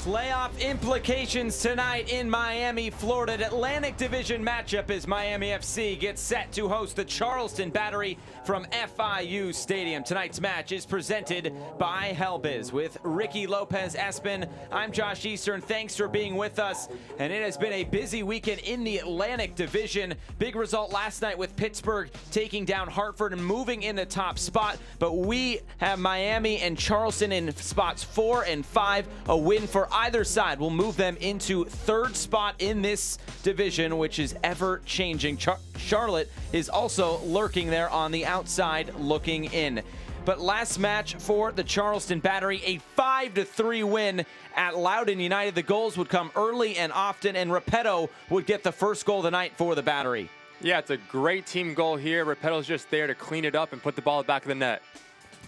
Playoff implications tonight in Miami, Florida. An Atlantic Division matchup as Miami FC gets set to host the Charleston Battery from FIU Stadium. Tonight's match is presented by Helbiz with Ricky Lopez Espin. I'm Josh Eastern. Thanks for being with us. And it has been a busy weekend in the Atlantic Division. Big result last night with Pittsburgh taking down Hartford and moving in the top spot. But we have Miami and Charleston in spots 4 and 5. A win for either side will move them into third spot in this division, which is ever changing. Charlotte is also lurking there on the outside looking in. But last match for the Charleston Battery, a 5-3 win at Loudoun United. The goals would come early and often, and Repetto would get the first goal of the night for the Battery. Yeah, it's a great team goal here. Repetto's just there to clean it up and put the ball back of the net.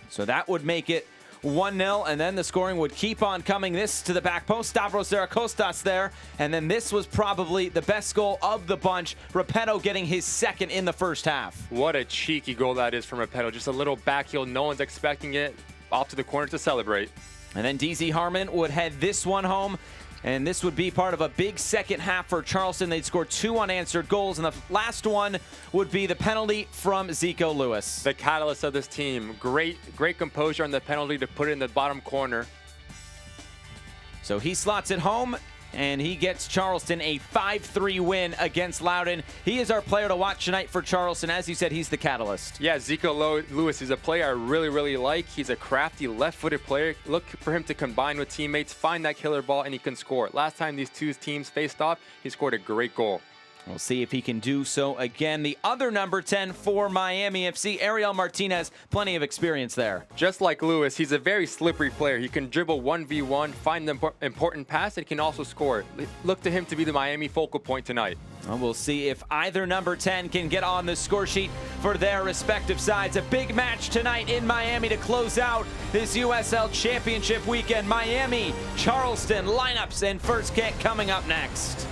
So that would make it 1-0, and then the scoring would keep on coming. This to the back post, Stavros Zarakostas there, and then this was probably the best goal of the bunch. Repetto getting his second in the first half. What a cheeky goal that is from Repetto. Just a little backheel, no one's expecting it, off to the corner to celebrate. And then DZ Harmon would head this one home, and this would be part of a big second half for Charleston. They'd score 2 unanswered goals, and the last one would be the penalty from Zico Lewis. The catalyst of this team. Great composure on the penalty to put it in the bottom corner. So he slots it home, and he gets Charleston a 5-3 win against Loudoun. He is our player to watch tonight for Charleston. As you said, he's the catalyst. Yeah, Zico Lewis is a player I really like. He's a crafty left-footed player. Look for him to combine with teammates, find that killer ball, and he can score. Last time these two teams faced off, he scored a great goal. We'll see if he can do so again. The other number 10 for Miami FC, Ariel Martinez, plenty of experience there. Just like Lewis, he's a very slippery player. He can dribble 1v1, find the important pass, and he can also score. Look to him to be the Miami focal point tonight. Well, we'll see if either number 10 can get on the score sheet for their respective sides. A big match tonight in Miami to close out this USL Championship weekend. Miami, Charleston, lineups and first kick coming up next.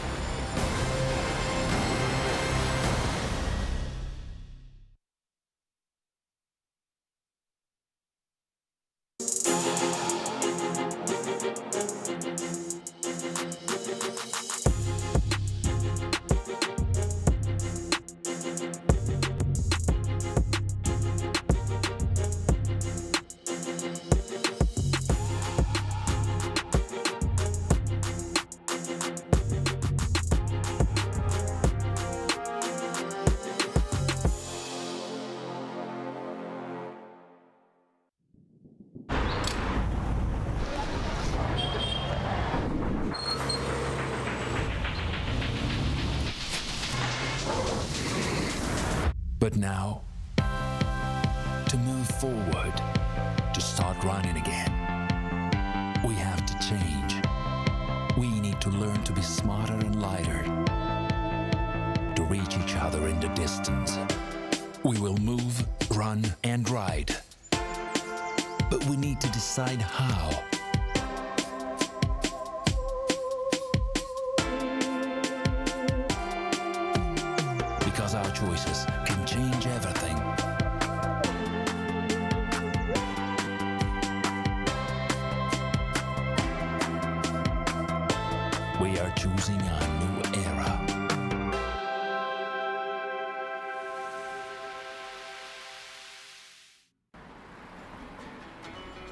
But now, to move forward, to start running again, we have to change. We need to learn to be smarter and lighter, to reach each other in the distance. We will move, run, and ride. But we need to decide how. Because our choices can change everything. We are choosing a new era.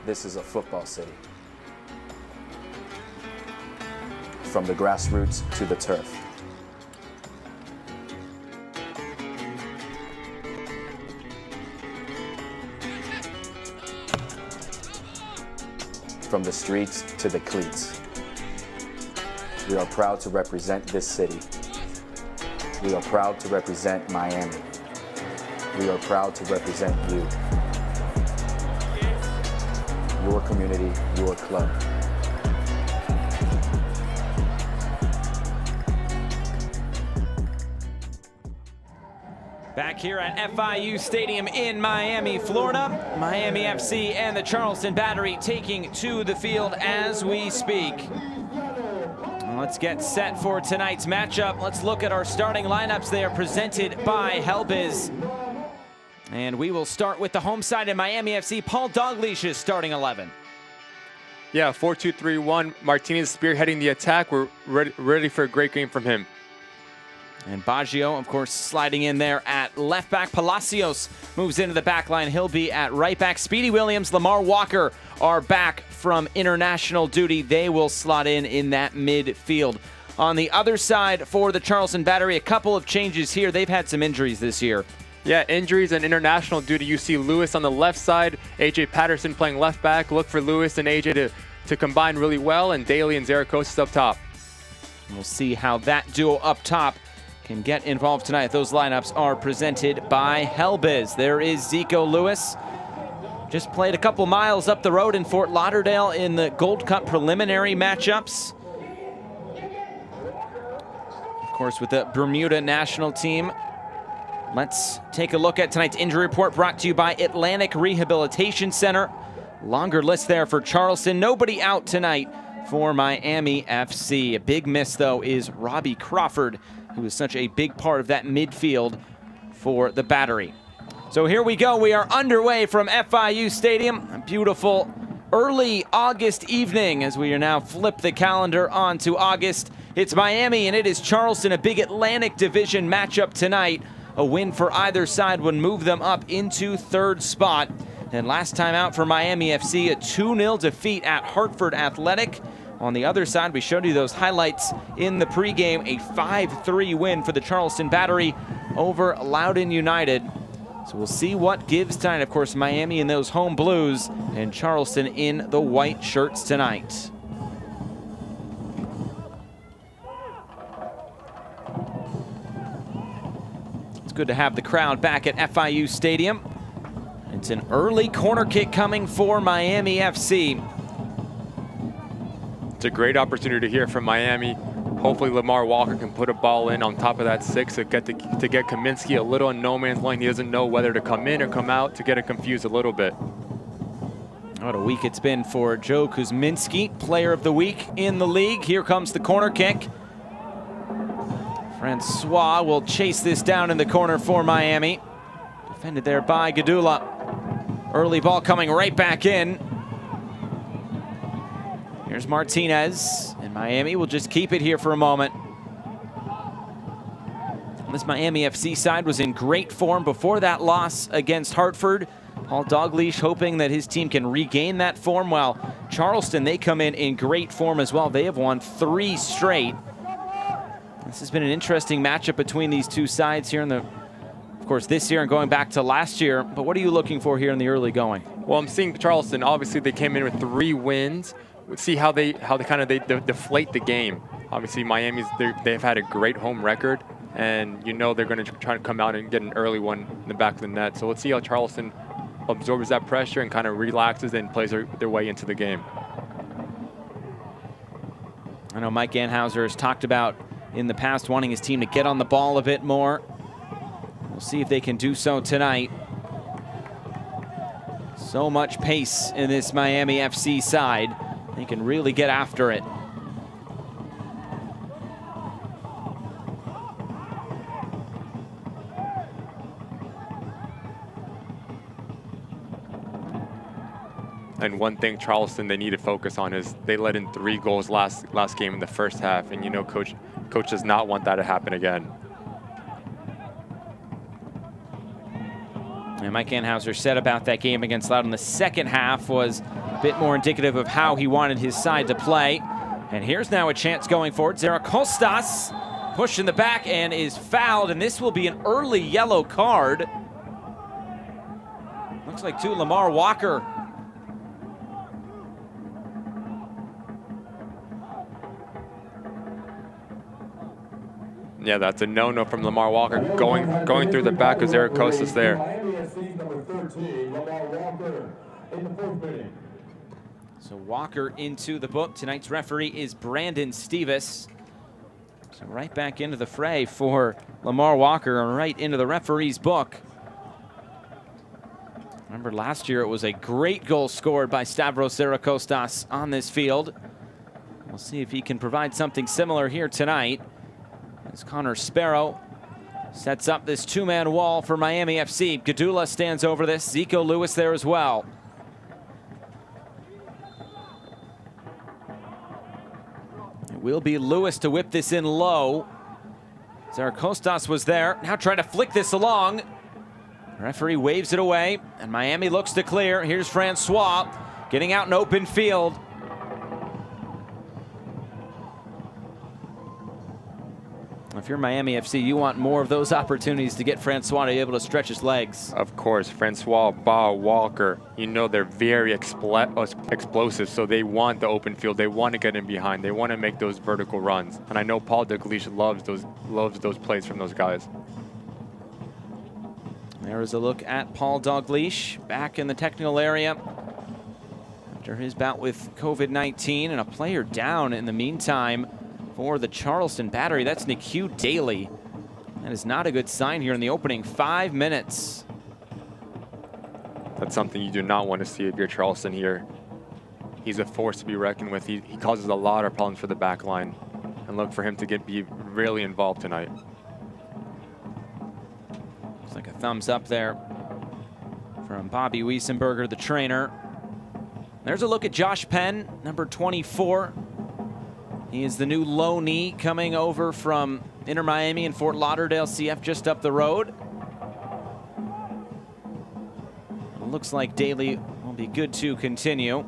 This is a football city. From the grassroots to the turf. From the streets to the cleats. We are proud to represent this city. We are proud to represent Miami. We are proud to represent you. Your community, your club. Back here at FIU Stadium in Miami, Florida, Miami FC and the Charleston Battery taking to the field as we speak. Let's get set for tonight's matchup. Let's look at our starting lineups. They are presented by Helbiz. And we will start with the home side in Miami FC. Paul Dalglish's starting 11. Yeah, 4-2-3-1. Martinez spearheading the attack. We're ready for a great game from him. And Baggio, of course, sliding in there at left back. Palacios moves into the back line. He'll be at right back. Speedy Williams, Lamar Walker are back from international duty. They will slot in that midfield. On the other side for the Charleston Battery, a couple of changes here. They've had some injuries this year. Yeah, injuries and international duty. You see Lewis on the left side, AJ Patterson playing left back. Look for Lewis and AJ to combine really well, and Daly and Zaragoza up top. We'll see how that duo up top can get involved tonight. Those lineups are presented by Helbiz. There is Zico Lewis. Just played a couple miles up the road in Fort Lauderdale in the Gold Cup preliminary matchups. Of course, with the Bermuda national team. Let's take a look at tonight's injury report brought to you by Atlantic Rehabilitation Center. Longer list there for Charleston. Nobody out tonight for Miami FC. A big miss, though, is Robbie Crawford, who is such a big part of that midfield for the Battery. So here we go. We are underway from FIU Stadium. A beautiful early August evening as we are now flip the calendar on to August. It's Miami and it is Charleston, a big Atlantic Division matchup tonight. A win for either side would move them up into third spot. And last time out for Miami FC, a 2-0 defeat at Hartford Athletic. On the other side, we showed you those highlights in the pregame, a 5-3 win for the Charleston Battery over Loudoun United. So we'll see what gives tonight. Of course, Miami in those home blues and Charleston in the white shirts tonight. It's good to have the crowd back at FIU Stadium. It's an early corner kick coming for Miami FC. It's a great opportunity here from Miami. Hopefully Lamar Walker can put a ball in on top of that 6 to get Kaminsky a little in no man's land. He doesn't know whether to come in or come out, to get it confused a little bit. What a week it's been for Joe Kuzminski, player of the week in the league. Here comes the corner kick. Francois will chase this down in the corner for Miami. Defended there by Gadula. Early ball coming right back in. Here's Martinez, and Miami will just keep it here for a moment. This Miami FC side was in great form before that loss against Hartford. Paul Dalglish hoping that his team can regain that form, while Charleston, they come in great form as well. They have won 3 straight. This has been an interesting matchup between these two sides here in the, of course, this year and going back to last year. But what are you looking for here in the early going? Well, I'm seeing Charleston. Obviously, they came in with 3 wins. We'll see how they deflate the game. Obviously, they've had a great home record, and you know they're going to try to come out and get an early one in the back of the net. So let's see how Charleston absorbs that pressure and kind of relaxes and plays their way into the game. I know Mike Anhauser has talked about in the past wanting his team to get on the ball a bit more. We'll see if they can do so tonight. So much pace in this Miami FC side. They can really get after it. And one thing Charleston they need to focus on is they let in 3 goals last game in the first half, and you know coach does not want that to happen again. And Mike Anhauser said about that game against Loudoun, the second half was a bit more indicative of how he wanted his side to play. And here's now a chance going forward. Zaragoza pushed in the back and is fouled, and this will be an early yellow card. Looks like to Lamar Walker. Yeah, that's a no-no from Lamar Walker, going through the back of Zaragoza's there. So Walker into the book. Tonight's referee is Brandon Stevis. So right back into the fray for Lamar Walker and right into the referee's book. Remember last year it was a great goal scored by Stavros Zaragoza on this field. We'll see if he can provide something similar here tonight. As Connor Sparrow sets up this 2-man wall for Miami FC. Gadula stands over this. Zico Lewis there as well. will be Lewis to whip this in low. Zaracostas was there, now trying to flick this along. Referee waves it away, and Miami looks to clear. Here's Francois getting out in open field. If you're Miami FC, you want more of those opportunities to get Francois to be able to stretch his legs. Of course, Francois, Ba, Walker, you know they're very explosive, so they want the open field. They want to get in behind. They want to make those vertical runs. And I know Paul Dalglish loves those plays from those guys. There is a look at Paul Dalglish back in the technical area after his bout with COVID-19, and a player down in the meantime for the Charleston Battery. That's Nikhil Daly. That is not a good sign here in the opening 5 minutes. That's something you do not want to see if you're Charleston here. He's a force to be reckoned with. He causes a lot of problems for the back line. And look for him to be really involved tonight. Looks like a thumbs up there from Bobby Wiesenberger, the trainer. There's a look at Josh Penn, number 24. He is the new low knee coming over from Inter Miami and Fort Lauderdale CF just up the road. It looks like Daly will be good to continue.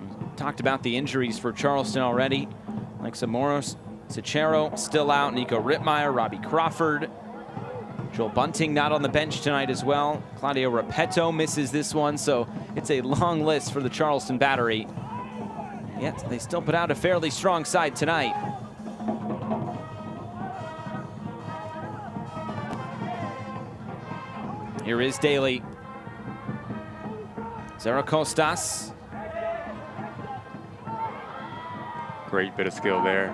We talked about the injuries for Charleston already. Like Zamoros, Cicero still out, Nico Rittmeyer, Robbie Crawford. Joel Bunting not on the bench tonight as well. Claudio Repetto misses this one, so it's a long list for the Charleston Battery. Yet they still put out a fairly strong side tonight. Here is Daly. Zaracostas. Great bit of skill there.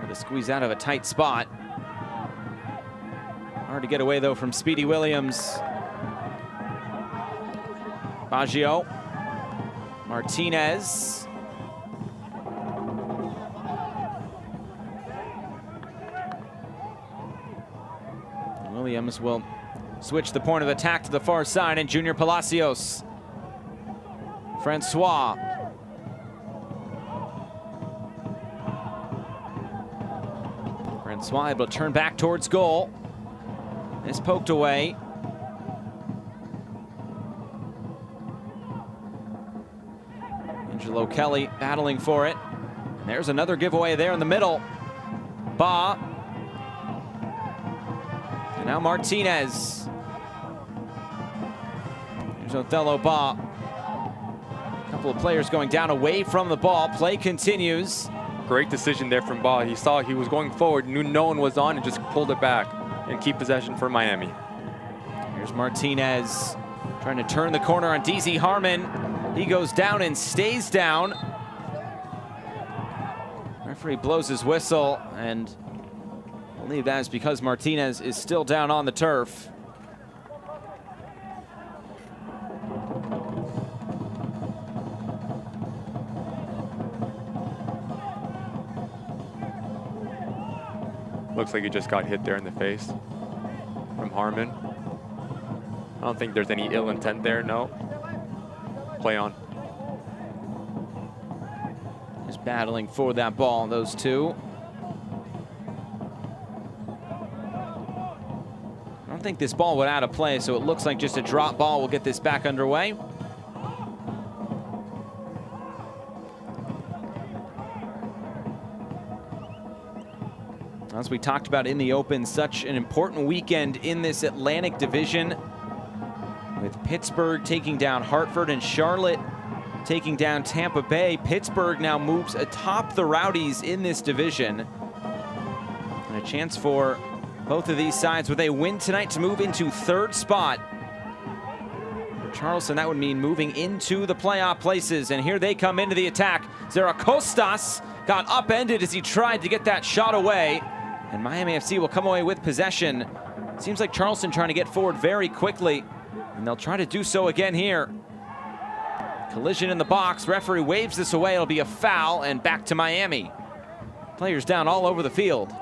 With a squeeze out of a tight spot. Hard to get away though from Speedy Williams. Baggio. Martinez. Williams will switch the point of attack to the far side, and Junior Palacios. Francois. Francois able to turn back towards goal. It's poked away. Angelo Kelly battling for it. And there's another giveaway there in the middle. Ba. And now Martinez. Here's Othello Ba. A couple of players going down away from the ball. Play continues. Great decision there from Ba. He saw he was going forward, knew no one was on, and just pulled it back and keep possession for Miami. Here's Martinez trying to turn the corner on DZ Harmon. He goes down and stays down. Referee blows his whistle, and I believe that is because Martinez is still down on the turf. Looks like he just got hit there in the face from Harmon. I don't think there's any ill intent there, no. Play on. Just battling for that ball, those two. I don't think this ball would out of play, so it looks like just a drop ball will get this back underway. As we talked about in the Open, such an important weekend in this Atlantic Division, with Pittsburgh taking down Hartford and Charlotte taking down Tampa Bay. Pittsburgh now moves atop the Rowdies in this division. And a chance for both of these sides with a win tonight to move into third spot. For Charleston, that would mean moving into the playoff places. And here they come into the attack. Zaracostas got upended as he tried to get that shot away. And Miami FC will come away with possession. Seems like Charleston trying to get forward very quickly, and they'll try to do so again here. Collision in the box. Referee waves this away. It'll be a foul, and back to Miami. Players down all over the field.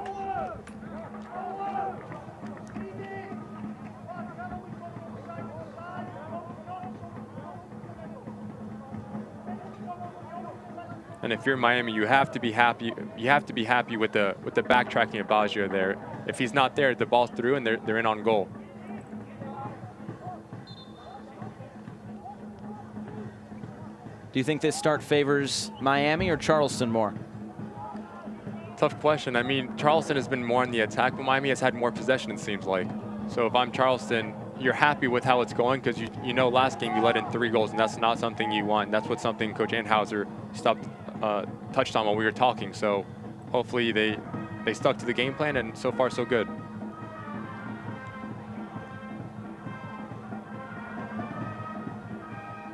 And if you're Miami, you have to be happy. You have to be happy with the backtracking of Baggio there. If he's not there, the ball's through and they're in on goal. Do you think this start favors Miami or Charleston more? Tough question. I mean, Charleston has been more in the attack, but Miami has had more possession, it seems like. So if I'm Charleston, you're happy with how it's going because you know last game you let in 3 goals, and that's not something you want. That's what something Coach Anhauser touched on while we were talking. So hopefully they stuck to the game plan, and so far so good.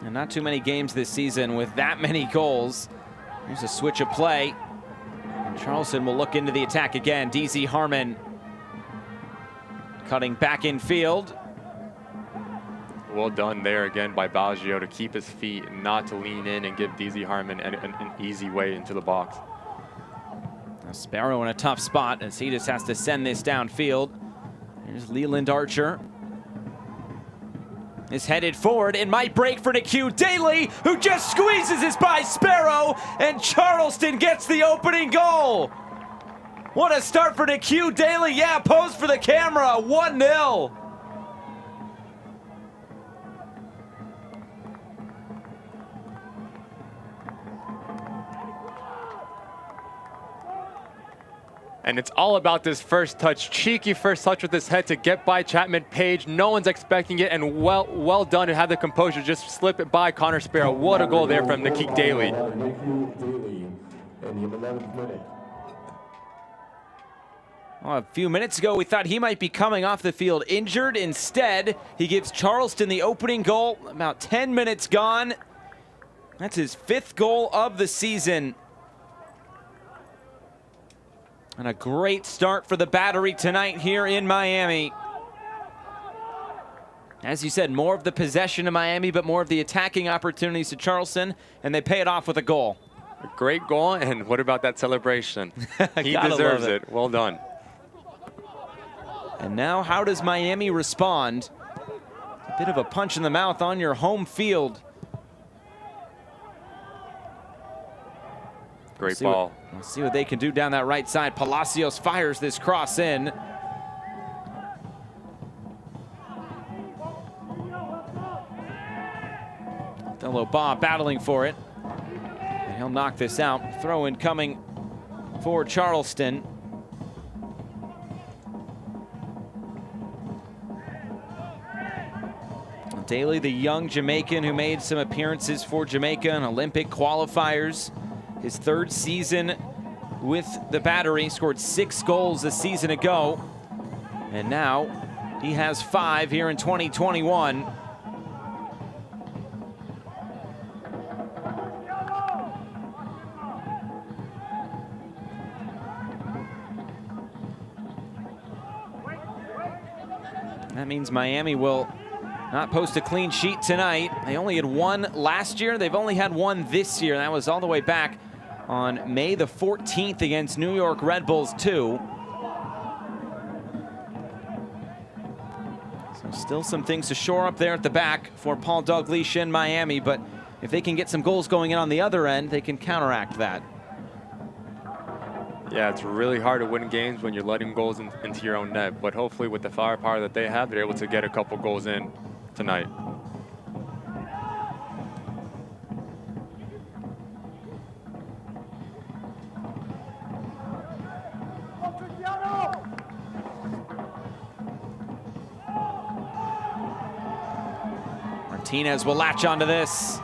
And not too many games this season with that many goals. Here's a switch of play. And Charleston will look into the attack again. DZ Harmon cutting back in field. Well done there again by Baggio to keep his feet and not to lean in and give DZ Harmon an easy way into the box. Now Sparrow in a tough spot as he just has to send this downfield. Here's Leland Archer. Is headed forward and might break for Nique Daly, who just squeezes this by Sparrow, and Charleston gets the opening goal. What a start for Nique Daly. Yeah, pose for the camera, 1-0. And it's all about this first touch, cheeky first touch with his head to get by Chapman Page. No one's expecting it, and well done to have the composure just slip it by Connor Sparrow. What a goal there from Nique Daly. Well, a few minutes ago, we thought he might be coming off the field injured. Instead, he gives Charleston the opening goal. About 10 minutes gone. That's his 5th goal of the season. And a great start for the Battery tonight here in Miami. As you said, more of the possession to Miami, but more of the attacking opportunities to Charleston, and they pay it off with a goal. A great goal, and what about that celebration? He deserves it. Well done. And now, how does Miami respond? A bit of a punch in the mouth on your home field. Great ball. We'll see what they can do down that right side. Palacios fires this cross in. Othello Bob battling for it. And he'll knock this out. Throw in coming for Charleston. Daly, the young Jamaican who made some appearances for Jamaica in Olympic qualifiers. His 3rd season with the Battery, scored 6 goals a season ago. And now he has 5 here in 2021. That means Miami will not post a clean sheet tonight. They only had 1 last year. They've only had 1 this year. That was all the way back on May the 14th against New York Red Bulls 2. So still some things to shore up there at the back for Paul Dalglish in Miami, but if they can get some goals going in on the other end, they can counteract that. Yeah, it's really hard to win games when you're letting goals into your own net, but hopefully with the firepower that they have, they're able to get a couple goals in tonight. Martinez will latch onto this.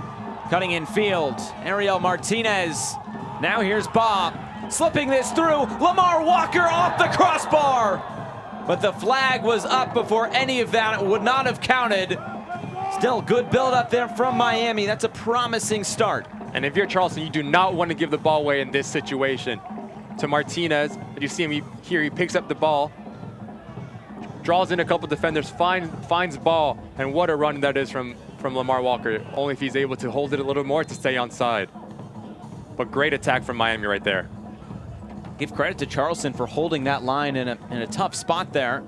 Cutting in field, Ariel Martinez. Now here's Bob, slipping this through. Lamar Walker off the crossbar. But the flag was up before any of that. It would not have counted. Still good build up there from Miami. That's a promising start. And if you're Charleston, you do not want to give the ball away in this situation. To Martinez, you see him here, he picks up the ball, draws in a couple defenders, finds ball, and what a run that is from Lamar Walker. Only if he's able to hold it a little more to stay on side. But great attack from Miami right there. Give credit to Charleston for holding that line in a tough spot there.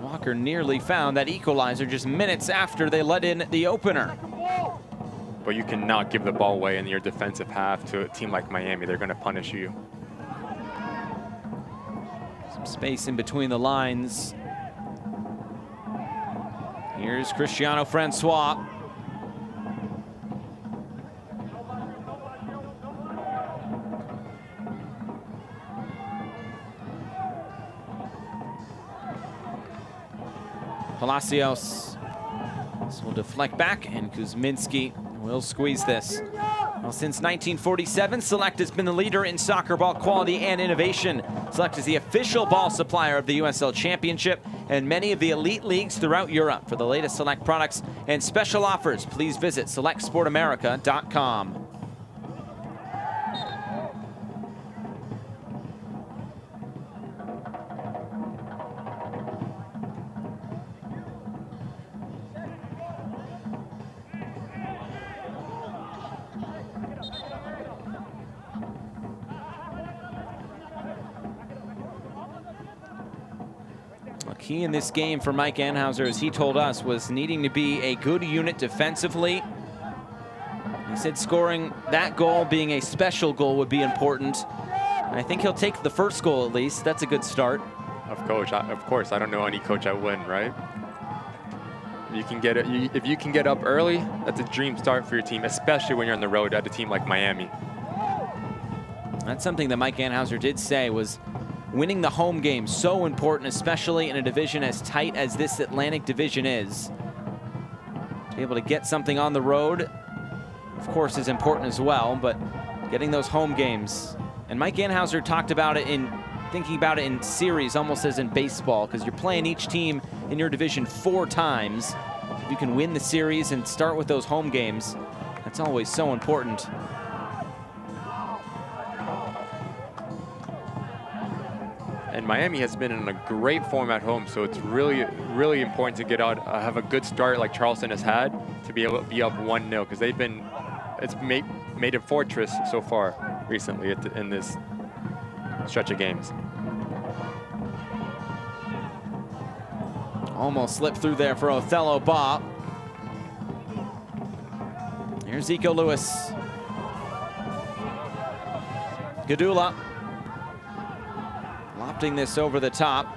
Walker nearly found that equalizer just minutes after they let in the opener. but you cannot give the ball away in your defensive half to a team like Miami. They're going to punish you. Some space in between the lines. Here's Cristiano Francois. Palacios. This will deflect back, and Kuzminski will squeeze this. Well, since 1947, Select has been the leader in soccer ball quality and innovation. Select is the official ball supplier of the USL Championship and many of the elite leagues throughout Europe. For the latest Select products and special offers, please visit selectsportamerica.com. Key in this game for Mike Anhauser, as he told us, was needing to be a good unit defensively. He said scoring that goal, being a special goal, would be important. I think he'll take the first goal at least. That's a good start. Of course, I don't know any coach I wouldn't, right? If you can get up early, that's a dream start for your team, especially when you're on the road at a team like Miami. That's something that Mike Anhauser did say, was winning the home game so important, especially in a division as tight as this Atlantic division is. To be able to get something on the road, of course, is important as well, but getting those home games. And Mike Anhauser talked about it in thinking about it in series, almost as in baseball, because you're playing each team in your division 4 times. If you can win the series and start with those home games, that's always so important. And Miami has been in a great form at home, so it's really, really important to get out, have a good start like Charleston has had, to be able to be up 1-0, because it's made a fortress so far recently in this stretch of games. Almost slipped through there for Othello Ba. Here's Zico Lewis. Gadula. Lofting this over the top.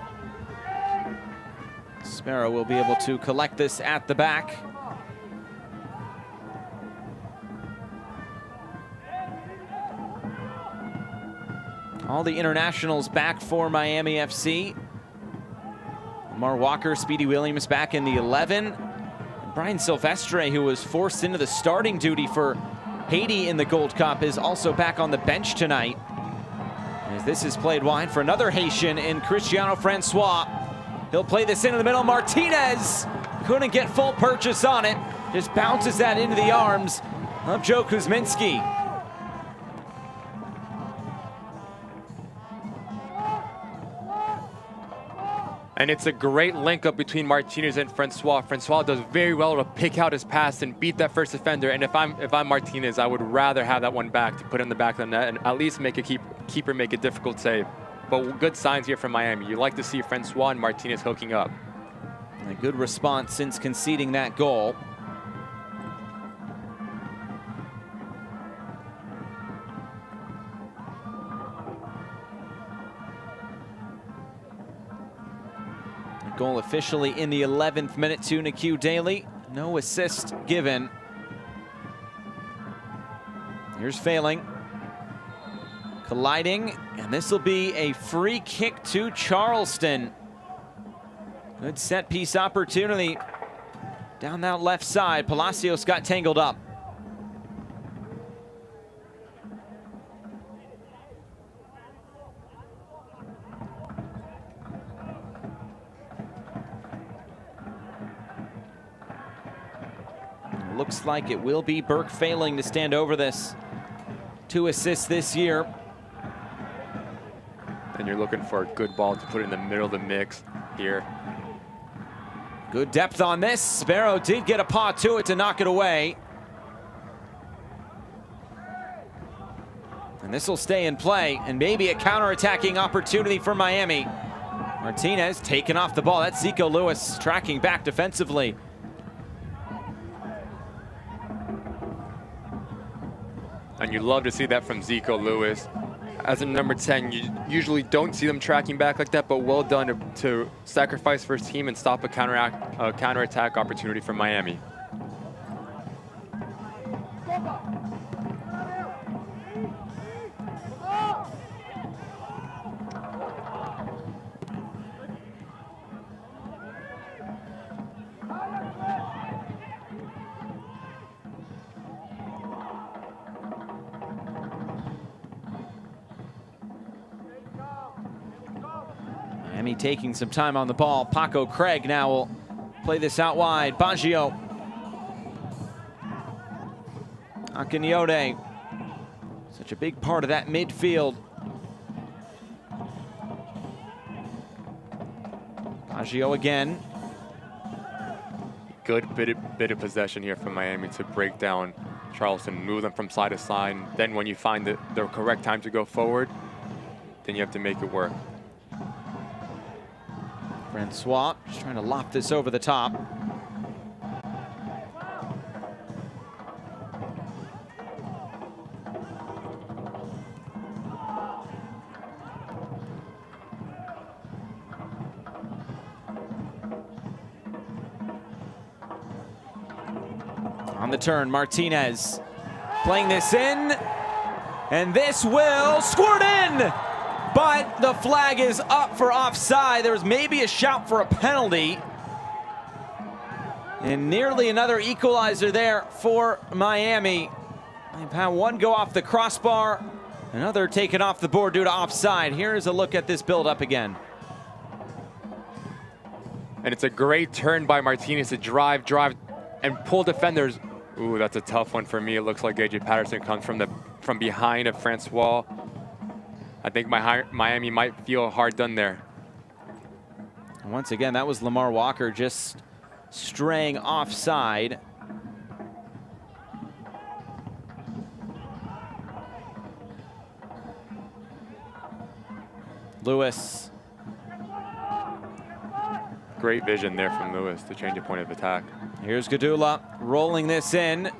Sparrow will be able to collect this at the back. All the internationals back for Miami FC. Lamar Walker, Speedy Williams back in the 11. And Brian Silvestre, who was forced into the starting duty for Haiti in the Gold Cup, is also back on the bench tonight. As this is played wide for another Haitian in Cristiano Francois. He'll play this into the middle. Martinez couldn't get full purchase on it. Just bounces that into the arms of Joe Kuzminski. And it's a great link up between Martinez and Francois. Francois does very well to pick out his pass and beat that first defender. And if I'm Martinez, I would rather have that one back to put in the back of the net and at least make a keeper make a difficult save. But good signs here from Miami. You like to see Francois and Martinez hooking up. A good response since conceding that goal. Goal officially in the 11th minute to Nikiu Daly. No assist given. Here's Failing. Colliding, and this will be a free kick to Charleston. Good set piece opportunity down that left side. Palacios got tangled up. Looks like it will be Burke Failing to stand over this. 2 assists this year. And you're looking for a good ball to put in the middle of the mix here. Good depth on this. Sparrow did get a paw to it to knock it away. And this will stay in play, and maybe a counter-attacking opportunity for Miami. Martinez taken off the ball. That's Zico Lewis tracking back defensively. And you love to see that from Zico Lewis. As a number 10, you usually don't see them tracking back like that, but well done to sacrifice for his team and stop a counterattack opportunity from Miami. Miami taking some time on the ball. Paco Craig now will play this out wide. Baggio. Akinyode. Such a big part of that midfield. Baggio again. Good bit of possession here from Miami to break down Charleston, move them from side to side. Then when you find the correct time to go forward, then you have to make it work. Francois just trying to lop this over the top. On the turn, Martinez playing this in, and this will squirt in. But the flag is up for offside. There was maybe a shout for a penalty. And nearly another equalizer there for Miami. They've had one go off the crossbar, another taken off the board due to offside. Here's a look at this build-up again. And it's a great turn by Martinez to drive, and pull defenders. Ooh, that's a tough one for me. It looks like A.J. Patterson comes from behind of Francois. I think Miami might feel hard done there. And once again, that was Lamar Walker just straying offside. Lewis. Great vision there from Lewis to change a point of attack. Here's Gadula rolling this in.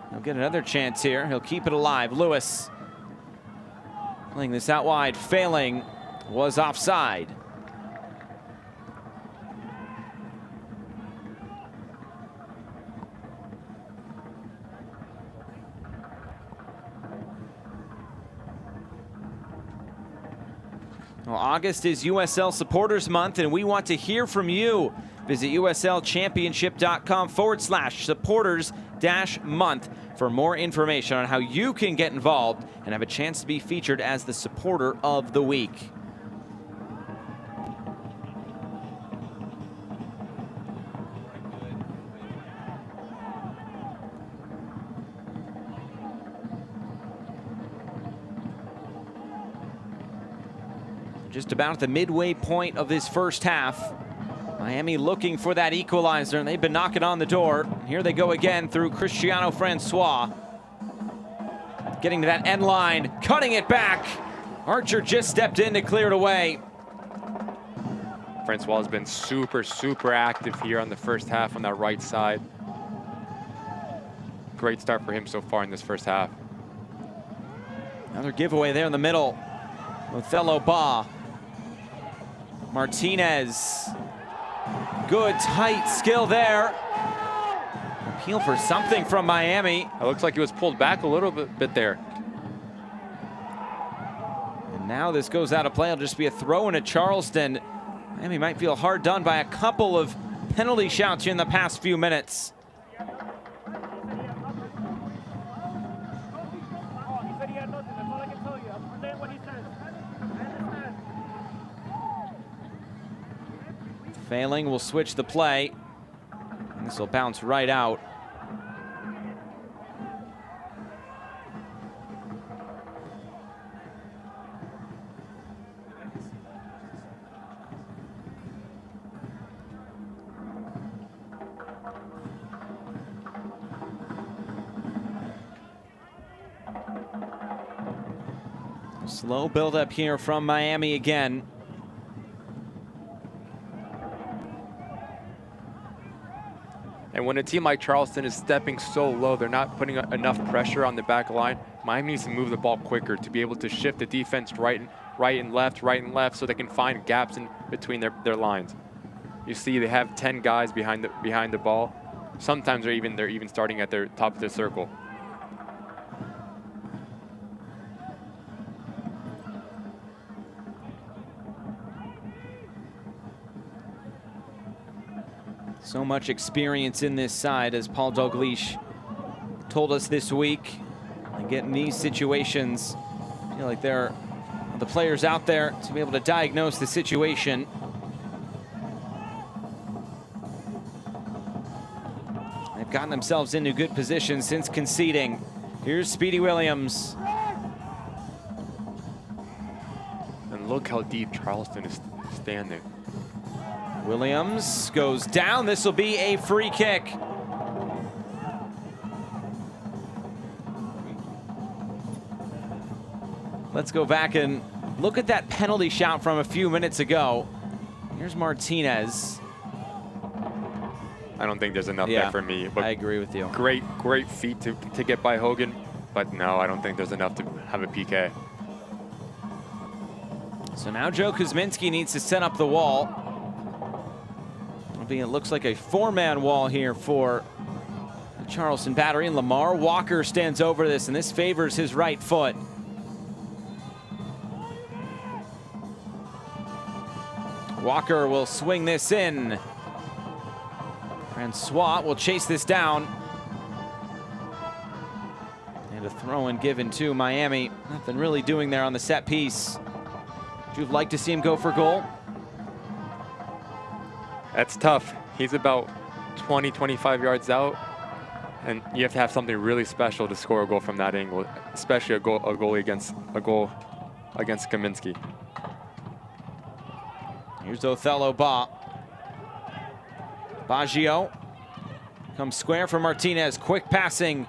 He'll get another chance here. He'll keep it alive. Lewis. Playing this out wide, failing, was offside. Well, August is USL Supporters Month, and we want to hear from you. Visit uslchampionship.com/supporters-month for more information on how you can get involved and have a chance to be featured as the supporter of the week. Just about at the midway point of this first half. Miami looking for that equalizer, and they've been knocking on the door. Here they go again through Cristiano Francois. Getting to that end line, cutting it back. Archer just stepped in to clear it away. Francois has been super active here on the first half on that right side. Great start for him so far in this first half. Another giveaway there in the middle. Othello Ba. Martinez. Good tight skill there. Appeal for something from Miami. It looks like he was pulled back a little bit there. And now this goes out of play. It'll just be a throw into Charleston. Miami might feel hard done by a couple of penalty shouts here in the past few minutes. Failing will switch the play. And this will bounce right out. Slow build-up here from Miami again. And when a team like Charleston is stepping so low, they're not putting enough pressure on the back line. Miami needs to move the ball quicker to be able to shift the defense right and left, so they can find gaps in between their lines. You see they have 10 guys behind the ball. Sometimes they're even starting at their top of the circle. So much experience in this side, as Paul Dalglish told us this week. And get in these situations, I feel like there are the players out there to be able to diagnose the situation. They've gotten themselves into good position since conceding. Here's Speedy Williams. And look how deep Charleston is standing. Williams goes down. This will be a free kick. Let's go back and look at that penalty shot from a few minutes ago. Here's Martinez. I don't think there's enough there for me. But I agree with you. Great feat to get by Hogan, but no, I don't think there's enough to have a PK. So now Joe Kuzminski needs to set up the wall. It looks like a 4-man wall here for the Charleston Battery, and Lamar Walker stands over this, and this favors his right foot. Walker will swing this in. Francois will chase this down. And a throw and given to Miami. Nothing really doing there on the set piece. Would you like to see him go for goal? That's tough. He's about 20, 25 yards out, and you have to have something really special to score a goal from that angle, especially a goal against Kaminsky. Here's Othello Ba. Baggio comes square for Martinez. Quick passing.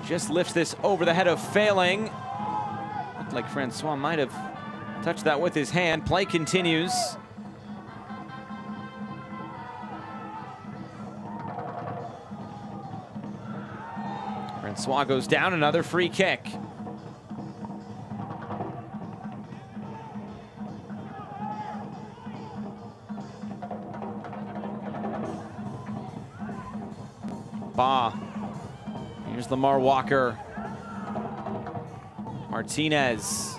Just lifts this over the head of Failing. Looked like Francois might have touched that with his hand. Play continues. Francois goes down. Another free kick. Ba. Here's Lamar Walker. Martinez.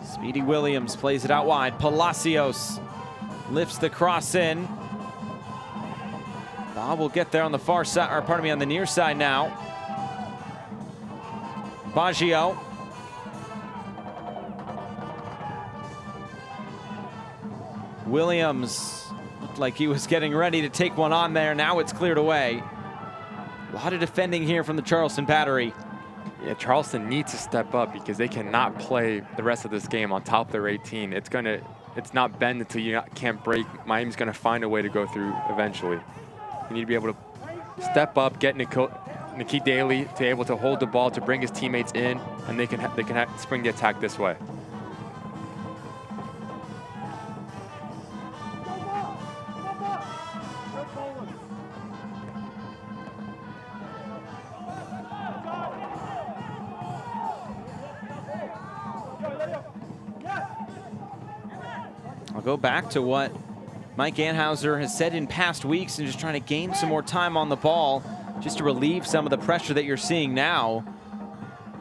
Speedy Williams plays it out wide. Palacios lifts the cross in. Ba will get there on the far side, or pardon me, on the near side now. Baggio. Williams looked like he was getting ready to take one on there. Now it's cleared away. A lot of defending here from the Charleston Battery. Yeah, Charleston needs to step up because they cannot play the rest of this game on top of their 18. It's not bend until you can't break. Miami's gonna find a way to go through eventually. You need to be able to step up, get Nikki Daly to able to hold the ball, to bring his teammates in, and they can spring the attack this way. I'll go back to what Mike Anhauser has said in past weeks and just trying to gain some more time on the ball just to relieve some of the pressure that you're seeing now.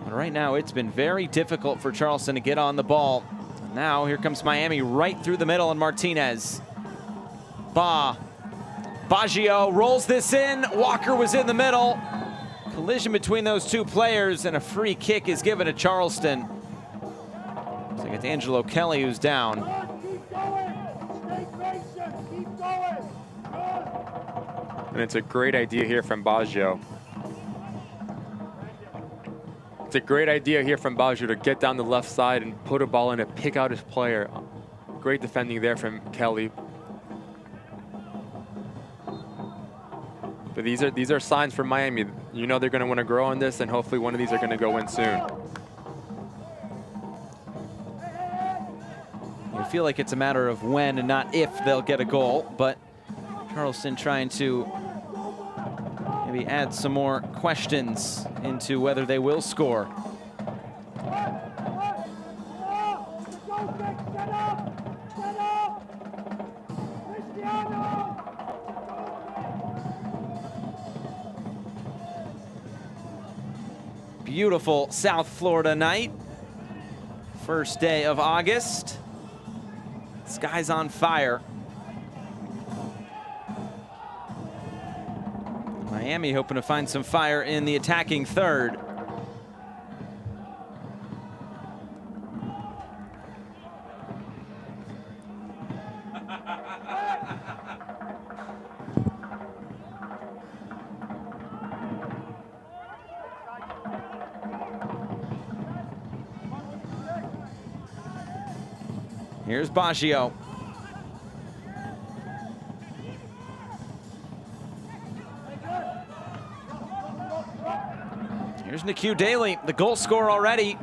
But right now it's been very difficult for Charleston to get on the ball. Now here comes Miami right through the middle, and Martinez. Baggio rolls this in. Walker was in the middle. Collision between those two players, and a free kick is given to Charleston. Looks like it's Angelo Kelly who's down. And it's a great idea here from Baggio. It's a great idea here from Baggio to get down the left side and put a ball in and pick out his player. Great defending there from Kelly. But these are signs for Miami. You know they're going to want to grow on this, and hopefully one of these are going to go in soon. You feel like it's a matter of when and not if they'll get a goal, but Charleston trying to maybe add some more questions into whether they will score. Beautiful South Florida night. First day of August. Sky's on fire. Miami hoping to find some fire in the attacking third. Here's Baggio. Here's Nicu Daly, the goal scorer already.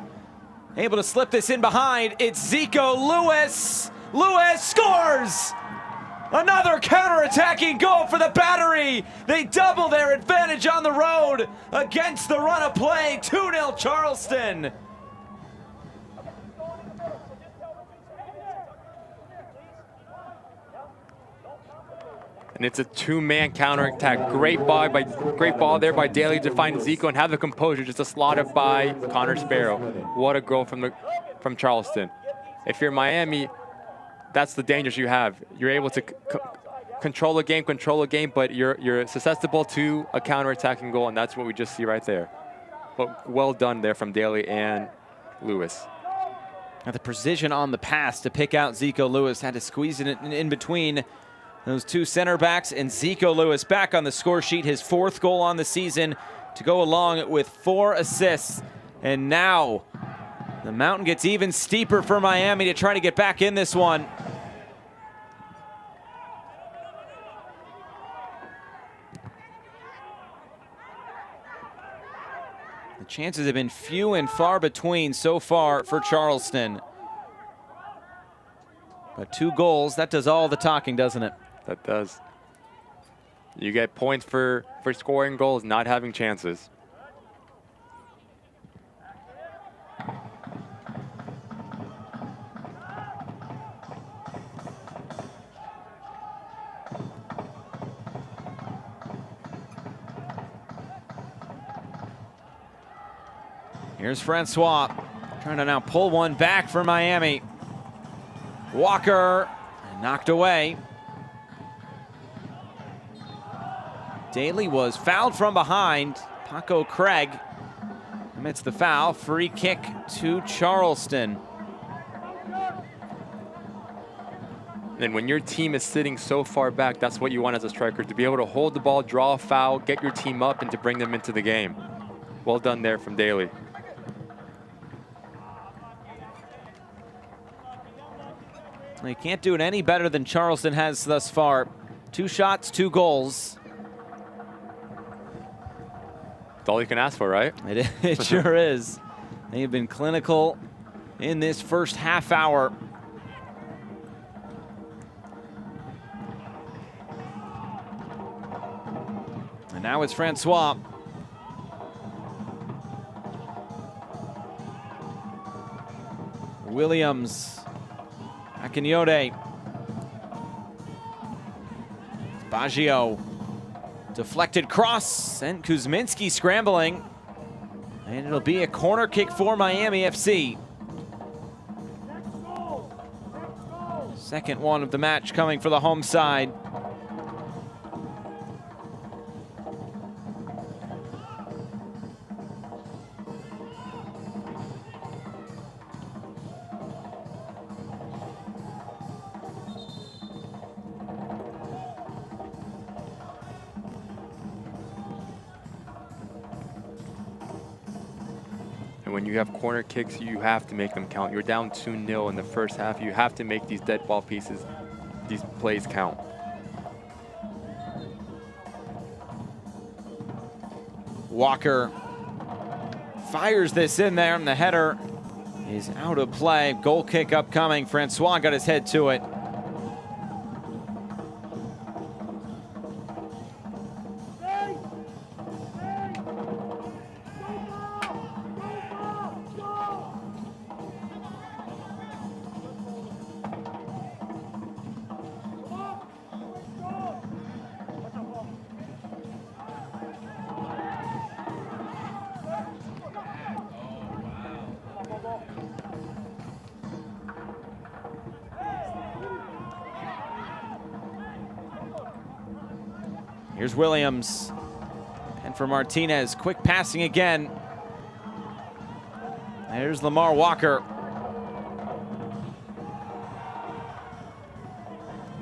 Able to slip this in behind. It's Zico Lewis. Lewis scores! Another counter-attacking goal for the Battery. They double their advantage on the road against the run of play. 2-0 Charleston. And it's a two-man counterattack. Great ball there by Daly to find Zico and have the composure just to slot it by Connor Sparrow. What a goal from Charleston. If you're Miami, that's the dangers you have. You're able to control a game, but you're susceptible to a counterattacking goal, and that's what we just see right there. But well done there from Daly and Lewis. Now the precision on the pass to pick out Zico Lewis, had to squeeze it in between those two center backs, and Zico Lewis back on the score sheet, his 4th goal on the season to go along with 4 assists. And now the mountain gets even steeper for Miami to try to get back in this one. The chances have been few and far between so far for Charleston. But 2 goals, that does all the talking, doesn't it? That does. You get points for scoring goals, not having chances. Here's Francois, trying to now pull one back for Miami. Walker, knocked away. Daly was fouled from behind. Paco Craig commits the foul. Free kick to Charleston. And when your team is sitting so far back, that's what you want as a striker, to be able to hold the ball, draw a foul, get your team up, and to bring them into the game. Well done there from Daly. You can't do it any better than Charleston has thus far. 2 shots, 2 goals. That's all you can ask for, right? It sure is. They've been clinical in this first half hour. And now it's Francois. Williams. Akinyote. Baggio. Deflected cross, and Kuzminski scrambling. And it'll be a corner kick for Miami FC. Second one of the match coming for the home side. When you have corner kicks, you have to make them count. You're down 2-0 in the first half. You have to make these dead ball pieces, these plays count. Walker fires this in there, and the header is out of play. Goal kick upcoming. Francois got his head to it. Here's Williams. And for Martinez, quick passing again. There's Lamar Walker.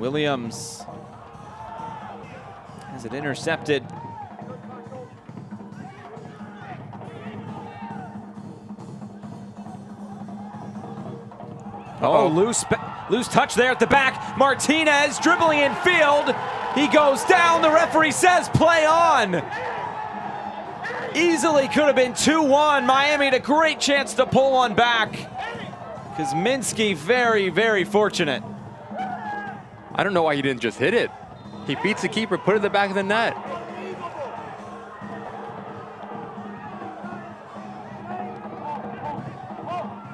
Williams has it intercepted. Oh, loose touch there at the back. Martinez dribbling in field. He goes down. The referee says play on. Easily could have been 2-1. Miami had a great chance to pull one back. Kuzminski very, very fortunate. I don't know why he didn't just hit it. He beats the keeper, put it in the back of the net.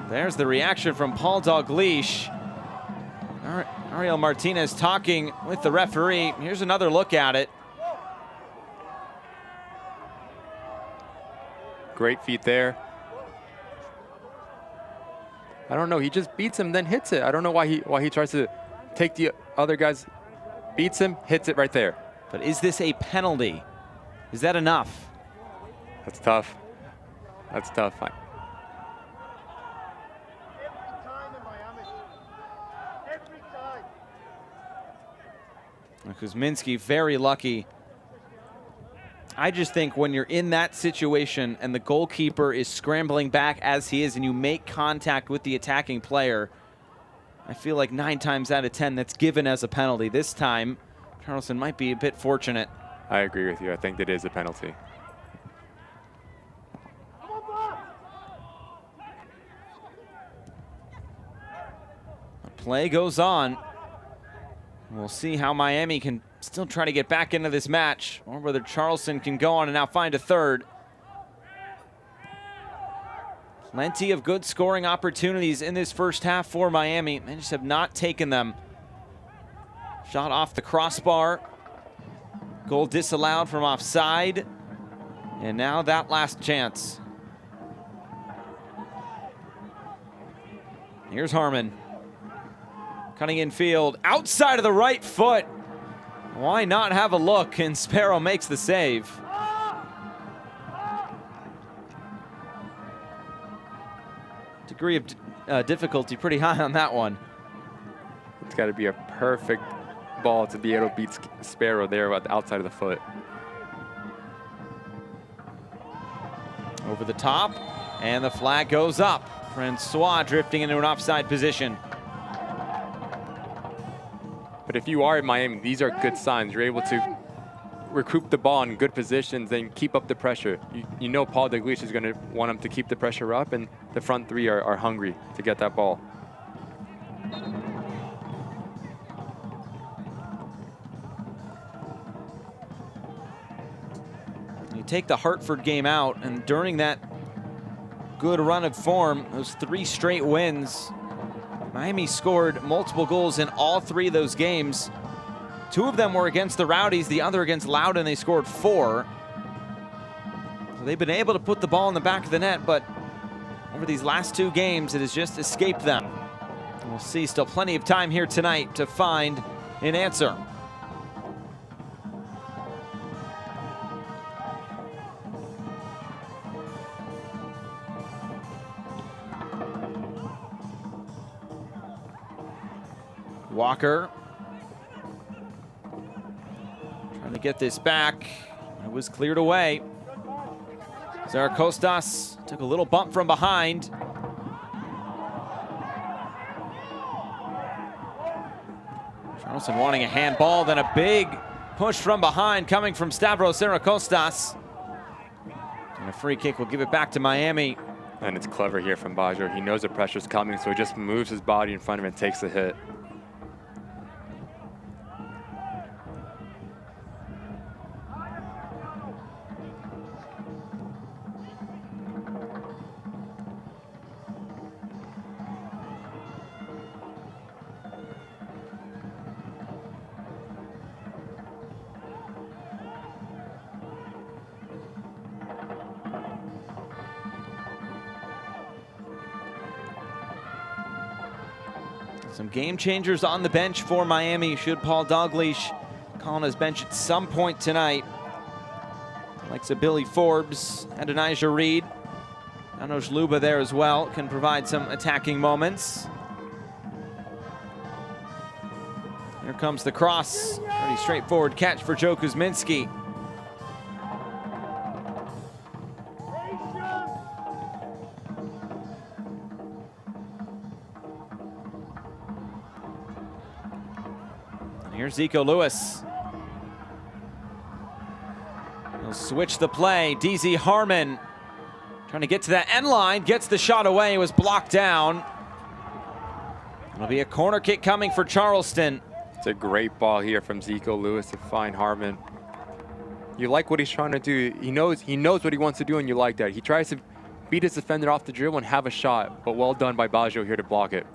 There's the reaction from Paul Dalglish. Ariel Martinez talking with the referee. Here's another look at it. Great feet there. I don't know, he just beats him, then hits it. I don't know why he tries to take the other guy's, beats him, hits it right there. But is this a penalty? Is that enough? That's tough. That's tough. Kuzminski very lucky. I just think when you're in that situation and the goalkeeper is scrambling back as he is and you make contact with the attacking player, I feel like 9 times out of 10 that's given as a penalty. This time, Charleston might be a bit fortunate. I agree with you. I think that is a penalty. The play goes on. We'll see how Miami can still try to get back into this match, or whether Charleston can go on and now find a third. Plenty of good scoring opportunities in this first half for Miami. They just have not taken them. Shot off the crossbar. Goal disallowed from offside. And now that last chance. Here's Harmon. Cutting in field, outside of the right foot. Why not have a look? And Sparrow makes the save. Degree of difficulty pretty high on that one. It's got to be a perfect ball to be able to beat Sparrow there at the outside of the foot. Over the top, and the flag goes up. Francois drifting into an offside position. But if you are in Miami, these are good signs. You're able to recoup the ball in good positions and keep up the pressure. You know Paul Dalglish is going to want him to keep the pressure up, and the front three are hungry to get that ball. You take the Hartford game out, and during that good run of form, those 3 straight wins, Miami scored multiple goals in all 3 of those games. 2 of them were against the Rowdies, the other against Loudoun. They scored 4. So they've been able to put the ball in the back of the net, but over these last 2 games, it has just escaped them. And we'll see still plenty of time here tonight to find an answer. Walker trying to get this back. It was cleared away. Zaracostas took a little bump from behind. Charleston wanting a handball, then a big push from behind coming from Stavros Zaracostas. And a free kick will give it back to Miami. And it's clever here from Baggio. He knows the pressure's coming, so he just moves his body in front of it and takes the hit. Some game changers on the bench for Miami should Paul Dalglish on his bench at some point tonight. Likes of Billy Forbes, Adonijah Reed. Janos Luba there as well, can provide some attacking moments. Here comes the cross. Pretty straightforward catch for Joe Kuzminski. And here's Zico Lewis. He'll switch the play. DZ Harmon trying to get to that end line, gets the shot away, it was blocked down. It'll be a corner kick coming for Charleston. It's a great ball here from Zico Lewis to find Harmon. You like what he's trying to do. He knows what he wants to do, and you like that. He tries to beat his defender off the dribble and have a shot, but well done by Baggio here to block it.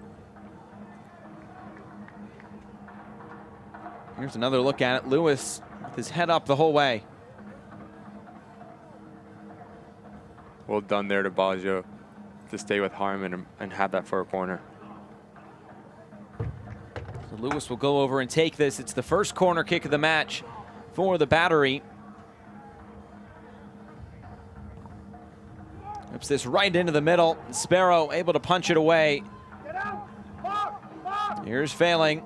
Here's another look at it. Lewis with his head up the whole way. Well done there to Baggio to stay with Harmon and have that for a corner. So Lewis will go over and take this. It's the first corner kick of the match for the Battery. Whips this right into the middle. Sparrow able to punch it away. Here's Failing,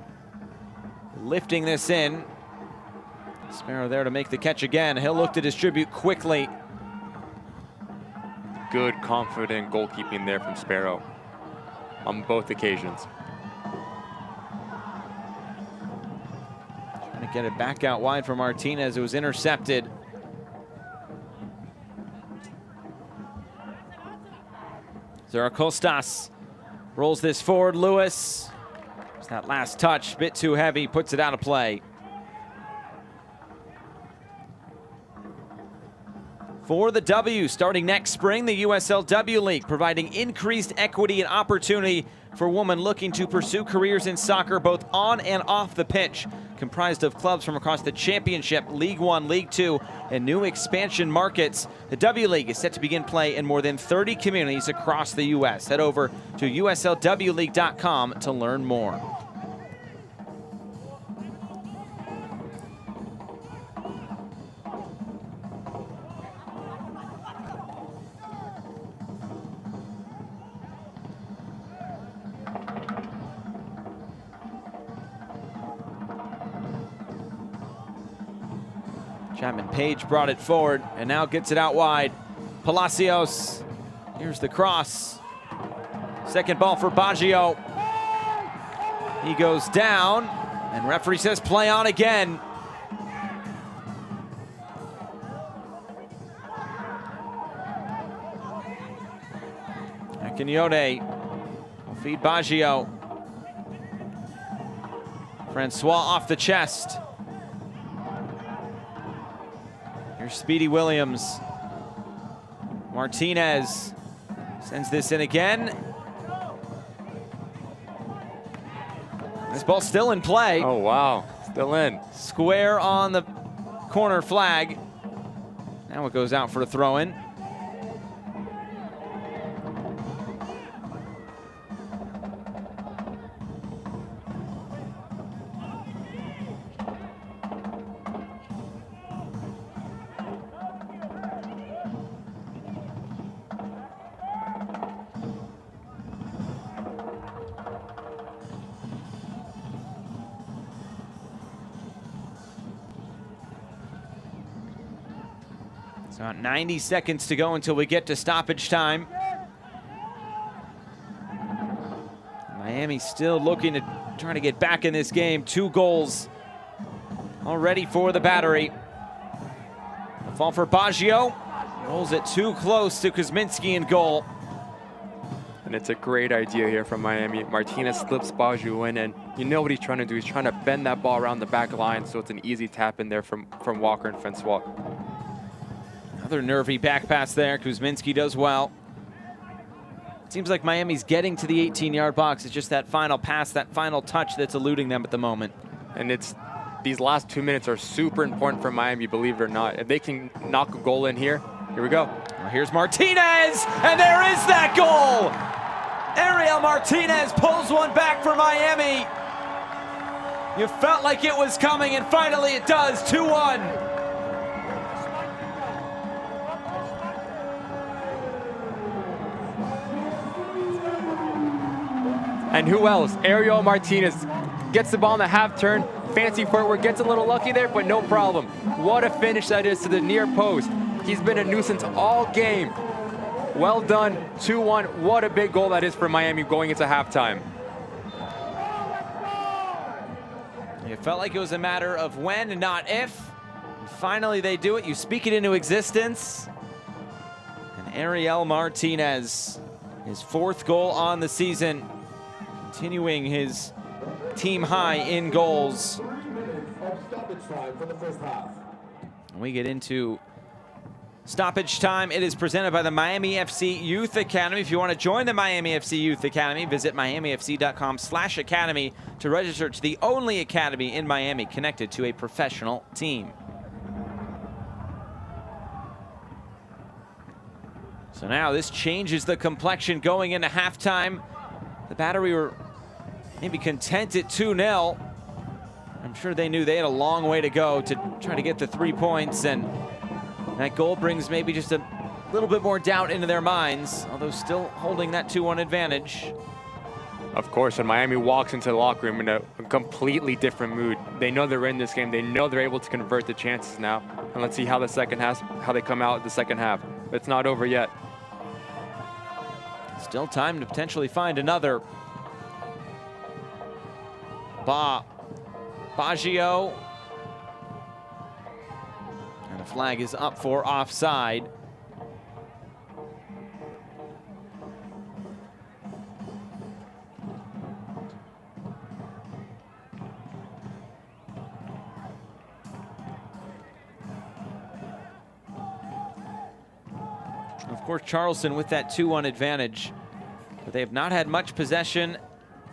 lifting this in. Sparrow there to make the catch again. He'll look to distribute quickly. Good, confident goalkeeping there from Sparrow on both occasions. Trying to get it back out wide for Martinez. It was intercepted. Zaracostas rolls this forward. Lewis, it's that last touch, bit too heavy, puts it out of play. For the W, starting next spring, the USLW League, providing increased equity and opportunity for women looking to pursue careers in soccer, both on and off the pitch. Comprised of clubs from across the Championship, League One, League Two, and new expansion markets. The W League is set to begin play in more than 30 communities across the U.S. Head over to USLWleague.com to learn more. Chapman Page brought it forward and now gets it out wide. Palacios, here's the cross. Second ball for Baggio. He goes down and referee says play on again. Akinyode will feed Baggio. Francois off the chest. Here's Speedy Williams. Martinez sends this in again. This ball's still in play. Oh, wow. Still in. Square on the corner flag. Now it goes out for a throw-in. So about 90 seconds to go until we get to stoppage time. Miami still looking to try to get back in this game. 2 goals already for the Battery. Fall for Baggio. Rolls it too close to Kuzminski in goal. And it's a great idea here from Miami. Martinez slips Baggio in, and you know what he's trying to do. He's trying to bend that ball around the back line, so it's an easy tap in there from Walker and Francois. Another nervy back pass there. Kuzminski does well. Seems like Miami's getting to the 18-yard box. It's just that final pass, that final touch that's eluding them at the moment. And these last 2 minutes are super important for Miami, believe it or not. If they can knock a goal in here we go. Well, here's Martinez, and there is that goal! Ariel Martinez pulls one back for Miami. You felt like it was coming, and finally it does. 2-1. And who else? Ariel Martinez gets the ball in the half turn. Fancy footwork, gets a little lucky there, but no problem. What a finish that is to the near post. He's been a nuisance all game. Well done, 2-1. What a big goal that is for Miami going into halftime. It felt like it was a matter of when and not if. And finally they do it. You speak it into existence. And Ariel Martinez, his 4th goal on the season, continuing his team high in goals. We get into stoppage time. It is presented by the Miami FC Youth Academy. If you want to join the Miami FC Youth Academy, visit miamifc.com/academy to register to the only academy in Miami connected to a professional team. So now this changes the complexion going into halftime. The Battery were maybe content at 2-0. I'm sure they knew they had a long way to go to try to get the 3 points, and that goal brings maybe just a little bit more doubt into their minds, although still holding that 2-1 advantage. Of course, when Miami walks into the locker room in a completely different mood, they know they're in this game. They know they're able to convert the chances now. And let's see how the second half, how they come out the second half. It's not over yet. Still time to potentially find another. Baggio. And a flag is up for offside. Of course, Charleston with that 2-1 advantage, but they have not had much possession.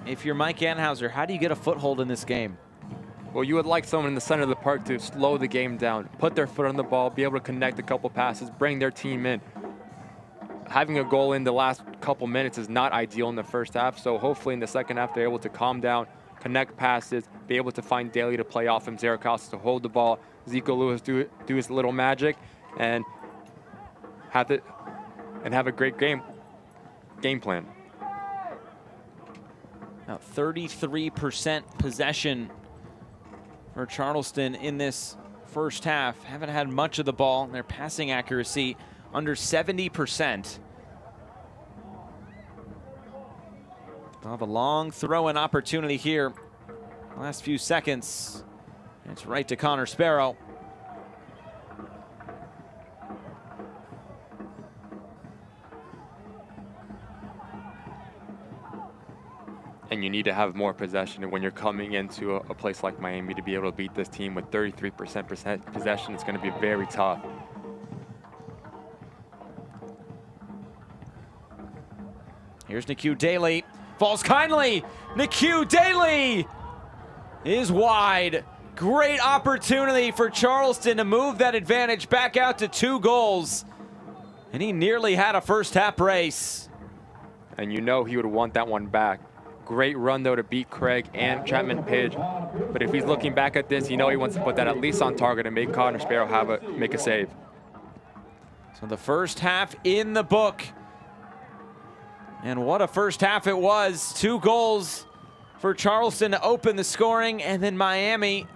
If you're Mike Anhauser, how do you get a foothold in this game? Well, you would like someone in the center of the park to slow the game down, put their foot on the ball, be able to connect a couple passes, bring their team in. Having a goal in the last couple minutes is not ideal in the first half, so hopefully in the second half they're able to calm down, connect passes, be able to find Daly to play off him, Zaragoza to hold the ball, Zico Lewis do his little magic, and have a great game plan. About 33% possession for Charleston in this first half. Haven't had much of the ball. Their passing accuracy under 70%. They'll have a long throw-in opportunity here. Last few seconds. It's right to Connor Sparrow. And you need to have more possession. And when you're coming into a place like Miami to be able to beat this team with 33% possession, it's going to be very tough. Here's Nikiu Daly. Falls kindly. Nikiu Daly is wide. Great opportunity for Charleston to move that advantage back out to 2 goals. And he nearly had a first half brace. And you know he would want that one back. Great run, though, to beat Craig and Chapman Page. But if he's looking back at this, you know he wants to put that at least on target and make Connor Sparrow make a save. So the first half in the book. And what a first half it was. 2 goals for Charleston to open the scoring, and then Miami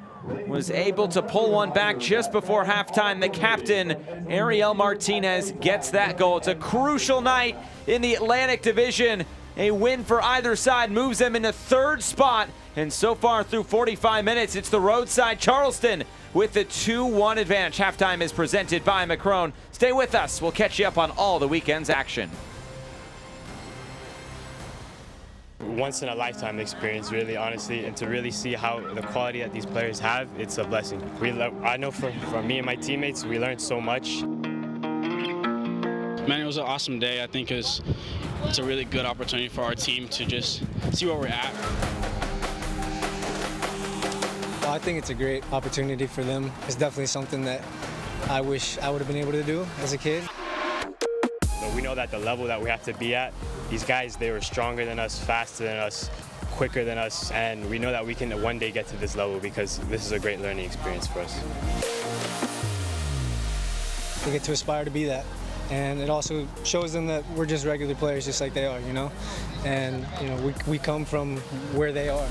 was able to pull one back just before halftime. The captain, Ariel Martinez, gets that goal. It's a crucial night in the Atlantic Division. A win for either side moves them into 3rd spot. And so far through 45 minutes, it's the roadside Charleston with the 2-1 advantage. Halftime is presented by Macron. Stay with us. We'll catch you up on all the weekend's action. Once in a lifetime experience, really, honestly, and to really see how the quality that these players have, it's a blessing. I know from me and my teammates, we learned so much. Man, it was an awesome day. I think it's a really good opportunity for our team to just see where we're at. Well, I think it's a great opportunity for them. It's definitely something that I wish I would have been able to do as a kid. But we know that the level that we have to be at, these guys, they were stronger than us, faster than us, quicker than us, and we know that we can one day get to this level because this is a great learning experience for us. We get to aspire to be that. And it also shows them that we're just regular players just like they are, you know? And, you know, we come from where they are.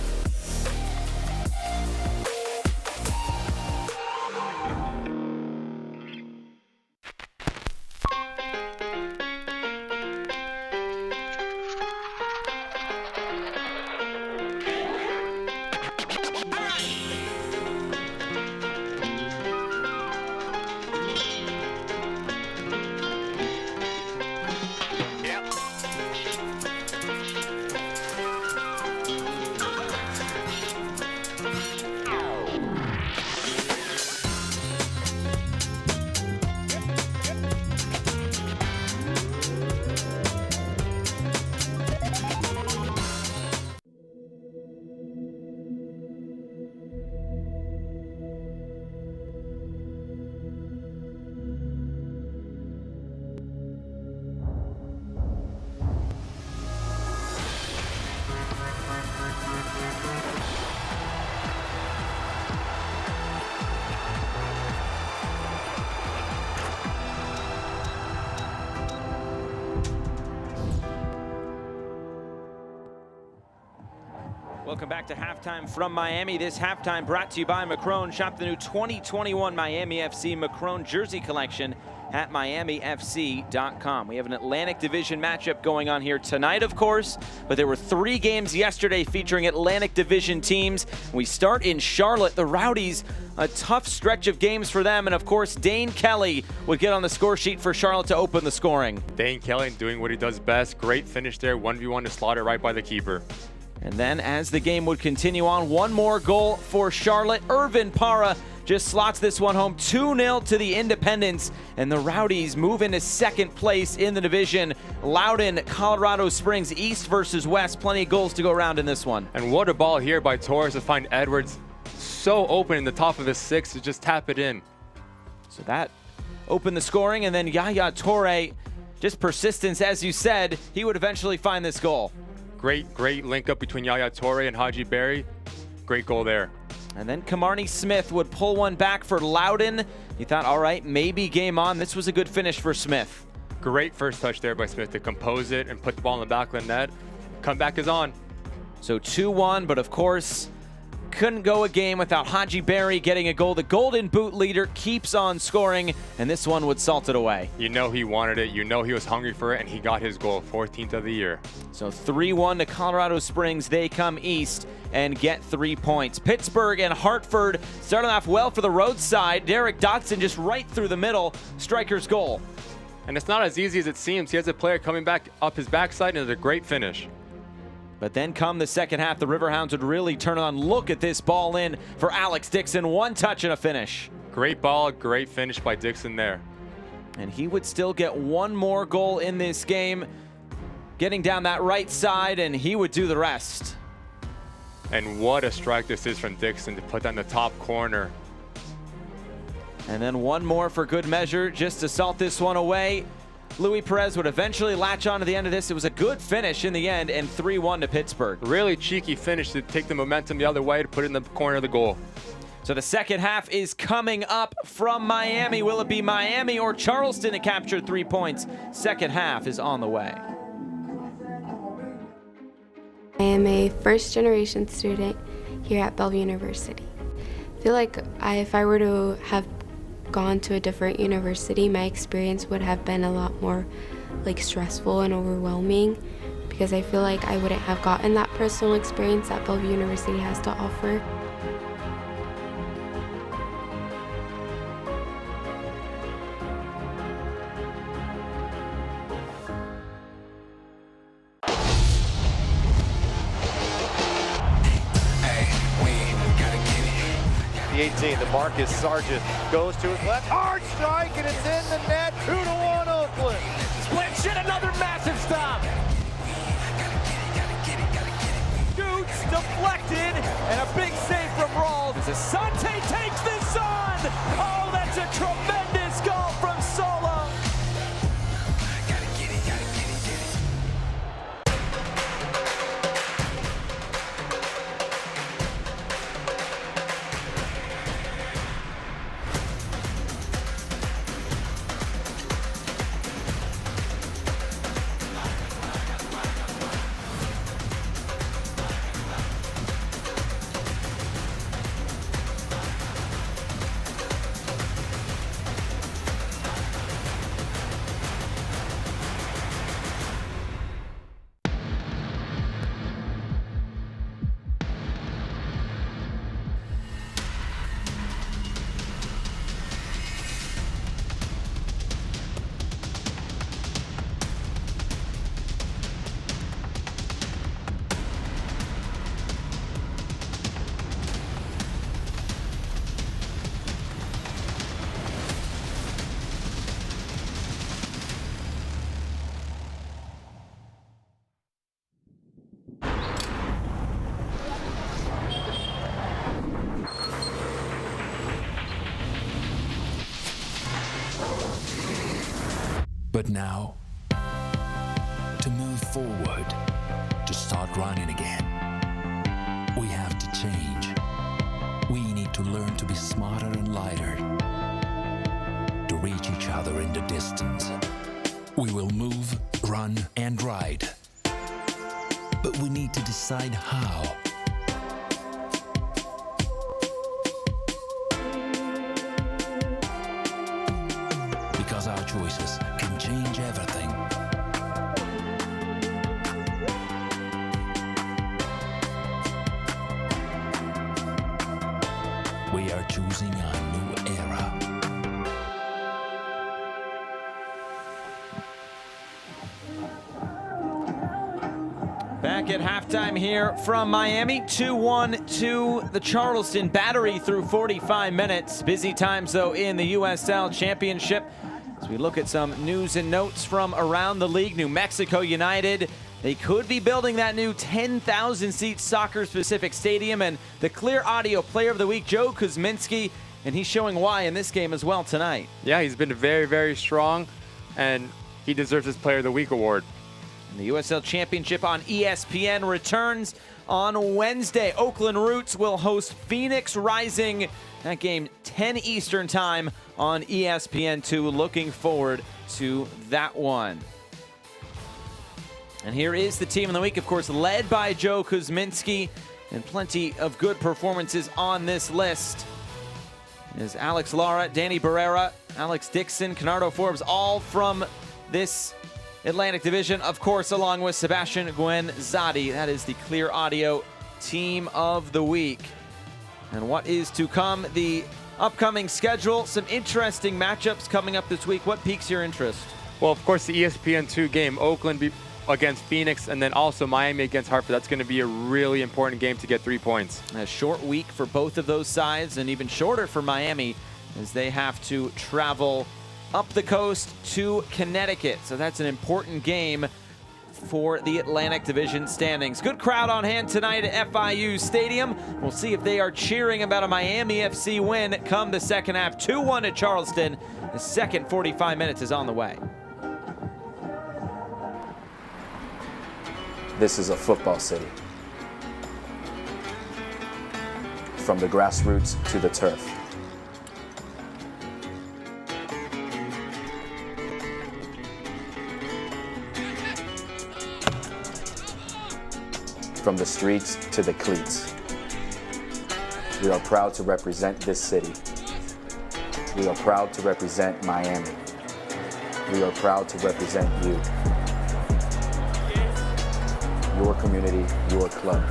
Welcome back to halftime from Miami. This halftime brought to you by Macron. Shop the new 2021 Miami FC Macron jersey collection at MiamiFC.com. We have an Atlantic Division matchup going on here tonight, of course, but there were 3 games yesterday featuring Atlantic Division teams. We start in Charlotte. The Rowdies, a tough stretch of games for them, and of course, Dane Kelly would get on the score sheet for Charlotte to open the scoring. Dane Kelly doing what he does best. Great finish there, 1v1 to slaughter right by the keeper. And then as the game would continue on, one more goal for Charlotte. Irvin Parra just slots this one home, 2-0 to the Independents, and the Rowdies move into second place in the division. Loudon, Colorado Springs, East versus West. Plenty of goals to go around in this one. And what a ball here by Torres to find Edwards so open in the top of the 6 to just tap it in. So that opened the scoring, and then Yaya Torre, just persistence, as you said, he would eventually find this goal. Great link up between Yaya Torre and Haji Berry. Great goal there. And then Kamarni Smith would pull one back for Loudon. You thought, all right, maybe game on. This was a good finish for Smith. Great first touch there by Smith to compose it and put the ball in the back of the net. Comeback is on. So 2-1, but of course, couldn't go a game without Haji Berry getting a goal. The Golden Boot leader keeps on scoring, and this one would salt it away. You know he wanted it. You know he was hungry for it, and he got his goal, 14th of the year. So 3-1 to Colorado Springs. They come east and get 3 points. Pittsburgh and Hartford starting off well for the roadside. Derek Dotson just right through the middle. Striker's goal. And it's not as easy as it seems. He has a player coming back up his backside, and it's a great finish. But then come the second half, the Riverhounds would really turn on. Look at this ball in for Alex Dixon. One touch and a finish. Great ball, great finish by Dixon there. And he would still get one more goal in this game, getting down that right side, and he would do the rest. And what a strike this is from Dixon to put that in the top corner. And then one more for good measure, just to salt this one away. Luis Perez would eventually latch on to the end of this. It was a good finish in the end, and 3-1 to Pittsburgh. Really cheeky finish to take the momentum the other way to put it in the corner of the goal. So the second half is coming up from Miami. Will it be Miami or Charleston to capture 3 points? Second half is on the way. I am a first-generation student here at Bellevue University. I feel like if I were to have gone to a different university, my experience would have been a lot more stressful and overwhelming, because I feel like I wouldn't have gotten that personal experience that Bellevue University has to offer. The 18, the Marcus Sargent goes to his left, hard strike, and it's in the net, 2-1 Oakland. Split shit, another massive stop. Scoots deflected, and a big save from Rawls. As Asante takes this on. Oh, that's a tremendous goal from Solo. But now, to move forward, to start running again, we have to change. We need to learn to be smarter and lighter, to reach each other in the distance. We will move, run, and ride. But we need to decide how. Because our choices can change everything. We are choosing a new era. Back at halftime here from Miami, 2-1 to the Charleston Battery through 45 minutes. Busy times, though, in the USL Championship. As we look at some news and notes from around the league, New Mexico United, they could be building that new 10,000-seat soccer-specific stadium, and the Clear Audio Player of the Week, Joe Kuzminski, and he's showing why in this game as well tonight. Yeah, he's been very, very strong, and he deserves his Player of the Week award. And the USL Championship on ESPN returns on Wednesday. Oakland Roots will host Phoenix Rising. That game 10 Eastern time on ESPN2. Looking forward to that one. And here is the team of the week, of course, led by Joe Kuzminski, and plenty of good performances on this list. Is Alex Lara, Danny Barrera, Alex Dixon, Canardo Forbes, all from this Atlantic Division, of course, along with Sebastian Guenzati. That is the Clear Audio Team of the Week. And what is to come, the upcoming schedule, some interesting matchups coming up this week. What piques your interest? Well, of course, the ESPN2 game, Oakland against Phoenix, and then also Miami against Hartford. That's going to be a really important game to get 3 points. A short week for both of those sides, and even shorter for Miami as they have to travel up the coast to Connecticut. So that's an important game for the Atlantic Division standings. Good crowd on hand tonight at FIU Stadium. We'll see if they are cheering about a Miami FC win come the second half. 2-1 at Charleston. The second 45 minutes is on the way. This is a football city. From the grassroots to the turf. From the streets to the cleats. We are proud to represent this city. We are proud to represent Miami. We are proud to represent you. Your community, your club.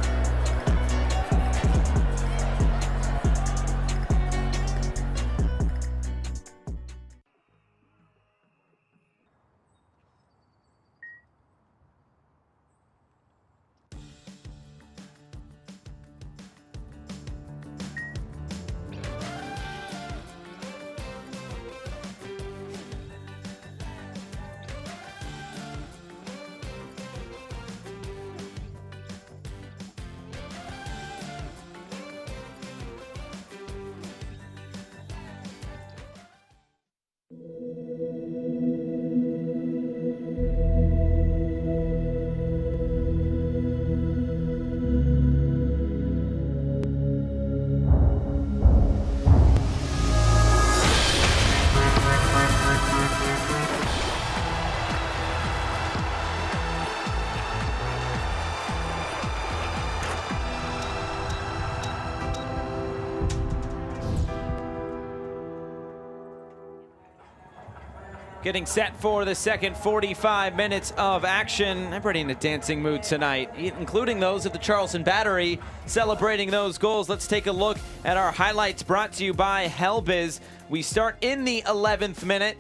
Getting set for the second 45 minutes of action. Everybody in a dancing mood tonight, including those of the Charleston Battery celebrating those goals. Let's take a look at our highlights brought to you by Hellbiz. We start in the 11th minute,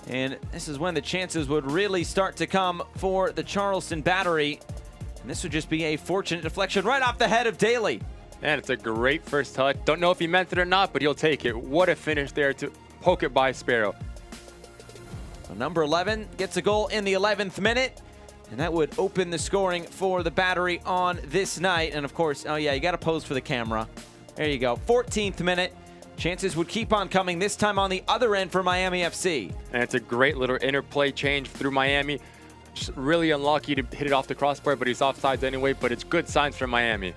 and this is when the chances would really start to come for the Charleston Battery. And this would just be a fortunate deflection right off the head of Daly. Man, it's a great first touch. Don't know if he meant it or not, but he'll take it. What a finish there to poke it by Sparrow. So number 11 gets a goal in the 11th minute, and that would open the scoring for the Battery on this night. And of course, oh yeah, you got to pose for the camera. There you go. 14th minute, chances would keep on coming, this time on the other end for Miami FC. And it's a great little interplay change through Miami. Just really unlucky to hit it off the crossbar, but he's offsides anyway, but it's good signs for Miami.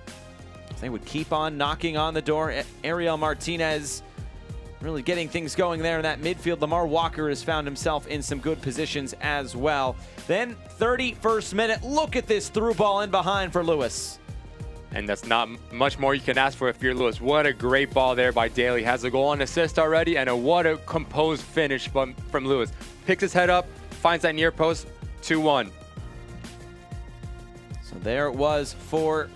They would keep on knocking on the door. Ariel Martinez really getting things going there in that midfield. Lamar Walker has found himself in some good positions as well. Then 31st minute, look at this through ball in behind for Lewis. And that's not much more you can ask for if you're Lewis. What a great ball there by Daly. Has a goal and assist already, and what a composed finish from Lewis. Picks his head up, finds that near post, 2-1. So there it was for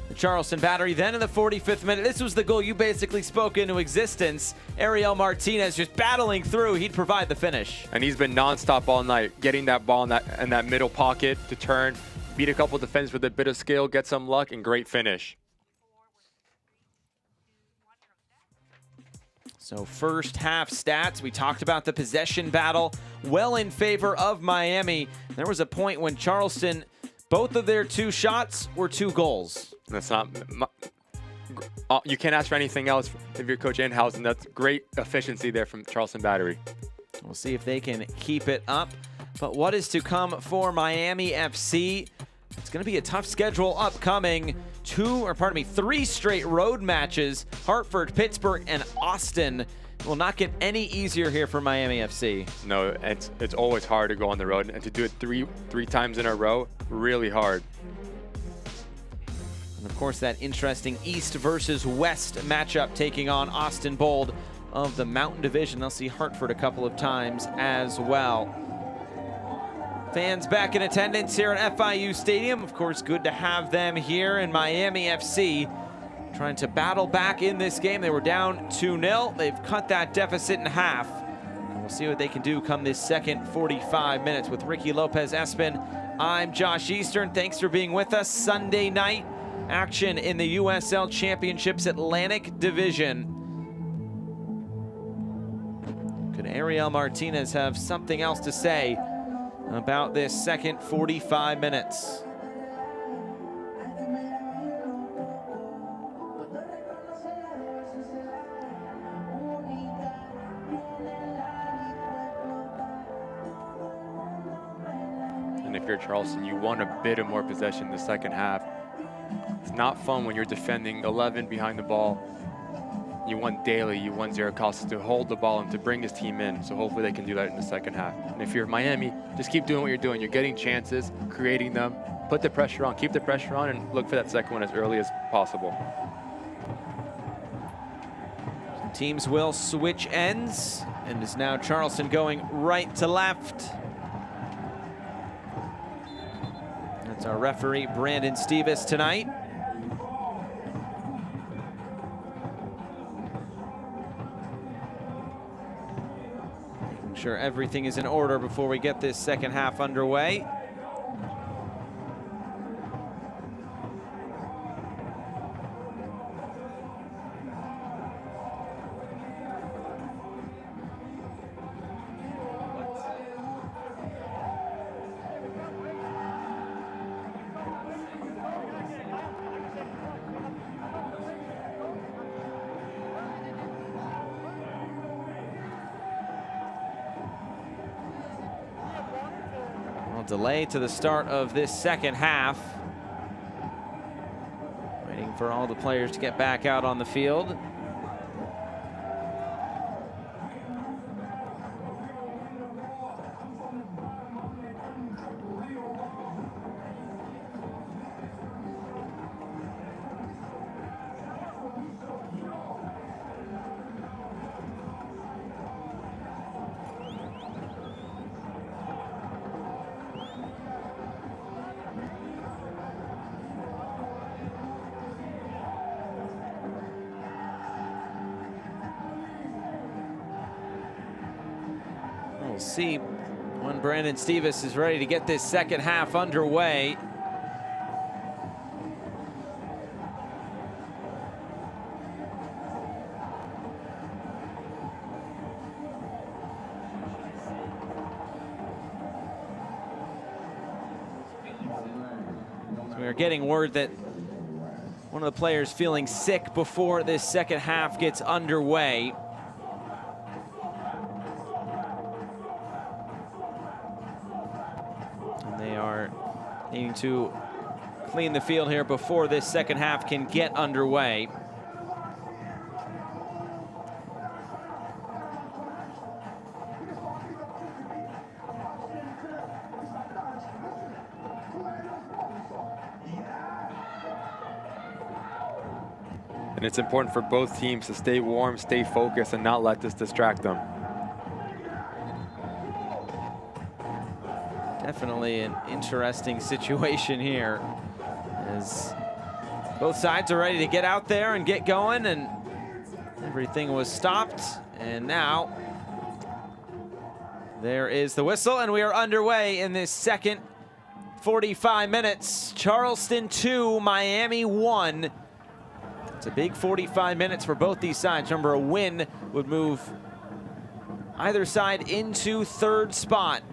the Charleston Battery. Then in the 45th minute, this was the goal you basically spoke into existence. Ariel Martinez just battling through. He'd provide the finish. And he's been nonstop all night, getting that ball in that middle pocket to turn, beat a couple defenders with a bit of skill, get some luck, and great finish. So first half stats, we talked about the possession battle, well in favor of Miami. There was a point when Charleston, both of their 2 shots were 2 goals. That's not, you can't ask for anything else if you're Coach Inhouse, and that's great efficiency there from Charleston Battery. We'll see if they can keep it up. But what is to come for Miami FC? It's going to be a tough schedule upcoming. 3 straight road matches. Hartford, Pittsburgh, and Austin. It will not get any easier here for Miami FC. No, it's always hard to go on the road, and to do it three times in a row, really hard. And of course, that interesting East versus West matchup taking on Austin Bold of the Mountain Division. They'll see Hartford a couple of times as well. Fans back in attendance here at FIU Stadium. Of course, good to have them here in Miami FC. Trying to battle back in this game. They were down 2-0. They've cut that deficit in half. And we'll see what they can do come this second 45 minutes. With Ricky Lopez-Espin, I'm Josh Eastern. Thanks for being with us. Sunday night action in the USL Championships Atlantic Division. Could Ariel Martinez have something else to say about this second 45 minutes? And if you're Charleston, you want a bit of more possession in the second half. It's not fun when you're defending 11 behind the ball. You want Daly, you want Zaragoza to hold the ball and to bring his team in. So hopefully they can do that in the second half. And if you're Miami, just keep doing what you're doing. You're getting chances, creating them. Put the pressure on, keep the pressure on, and look for that second one as early as possible. Teams will switch ends, and is now Charleston going right to left. That's our referee, Brandon Stevis, tonight. Making sure everything is in order before we get this second half underway. Delay to the start of this second half. Waiting for all the players to get back out on the field. We'll see when Brandon Stevis is ready to get this second half underway. So we are getting word that one of the players feeling sick before this second half gets underway. And they are needing to clean the field here before this second half can get underway. And it's important for both teams to stay warm, stay focused, and not let this distract them. Definitely an interesting situation here, as both sides are ready to get out there and get going, and everything was stopped. And now there is the whistle, and we are underway in this second 45 minutes. Charleston 2, Miami 1. It's a big 45 minutes for both these sides. Remember, a win would move either side into third spot.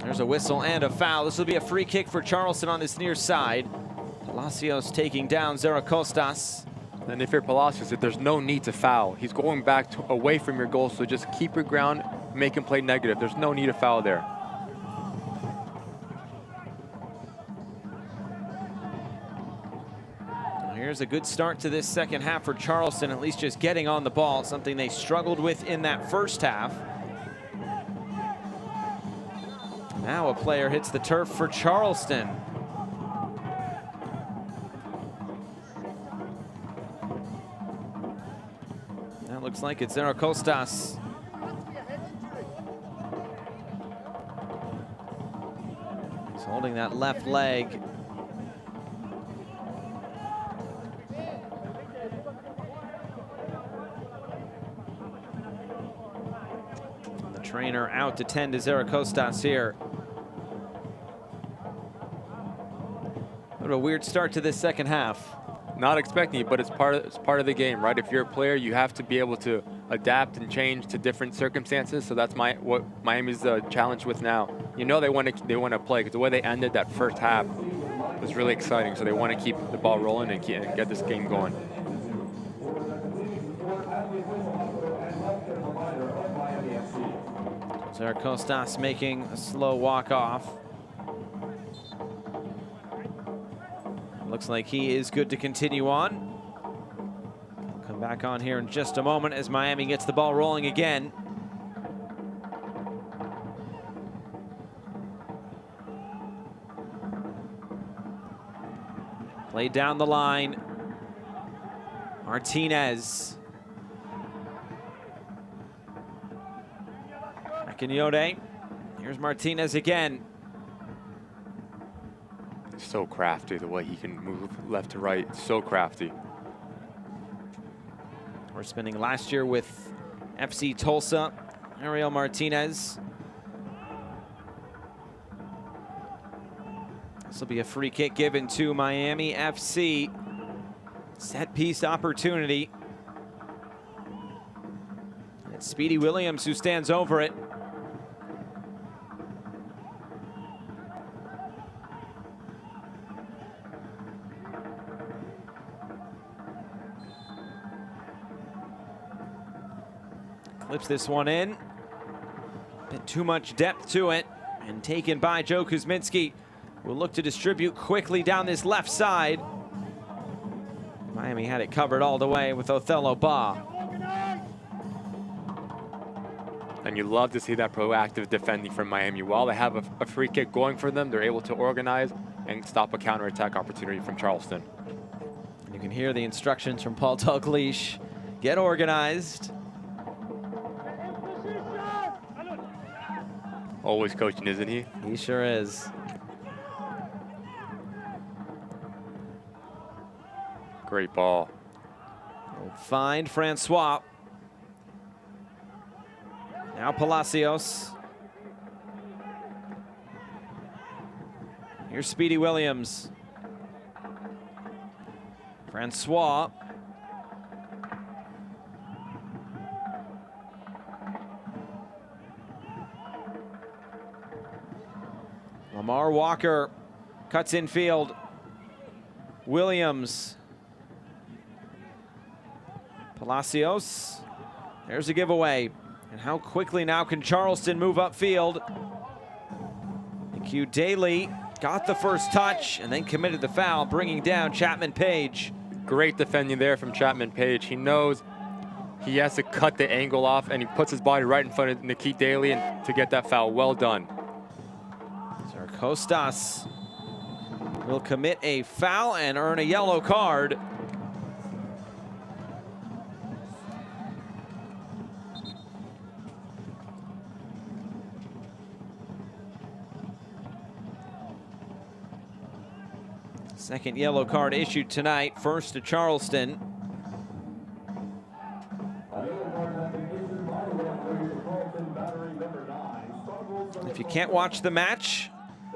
There's a whistle and a foul. This will be a free kick for Charleston on this near side. Palacios taking down Zaracostas. And if you're Palacios, there's no need to foul. He's going back away from your goal, so just keep your ground, make him play negative. There's no need to foul there. Here's a good start to this second half for Charleston, at least just getting on the ball, something they struggled with in that first half. Now a player hits the turf for Charleston. That looks like it's Zaracostas. He's holding that left leg. And the trainer out to tend to Zaracostas here. What a weird start to this second half. Not expecting it, but it's part of the game, right? If you're a player, you have to be able to adapt and change to different circumstances. So that's what Miami's challenged with now. You know they want to play, because the way they ended that first half was really exciting. So they want to keep the ball rolling and get this game going. Zaracostas making a slow walk off. Looks like he is good to continue on. We'll come back on here in just a moment as Miami gets the ball rolling again. Played down the line. Martinez. Akinyode. Here's Martinez again. So crafty, the way he can move left to right. So crafty. We're spending last year with FC Tulsa. Ariel Martinez. This will be a free kick given to Miami FC. Set piece opportunity. It's Speedy Williams who stands over it. Clips this one in. Bit too much depth to it, and taken by Joe Kuzminski. Will look to distribute quickly down this left side. Miami had it covered all the way with Othello Ba. And you love to see that proactive defending from Miami. While they have a free kick going for them, they're able to organize and stop a counterattack opportunity from Charleston. You can hear the instructions from Paul Dalglish. Get organized. Always coaching, isn't he? He sure is. Great ball. We'll find Francois. Now Palacios. Here's Speedy Williams. Francois. Lamar Walker cuts in field. Williams. Palacios. There's a giveaway. And how quickly now can Charleston move upfield? Q Daly got the first touch and then committed the foul, bringing down Chapman Page. Great defending there from Chapman Page. He knows he has to cut the angle off, and he puts his body right in front of Nikki Daly and to get that foul. Well done. Costas will commit a foul and earn a yellow card. Second yellow card issued tonight, first to Charleston. If you can't watch the match,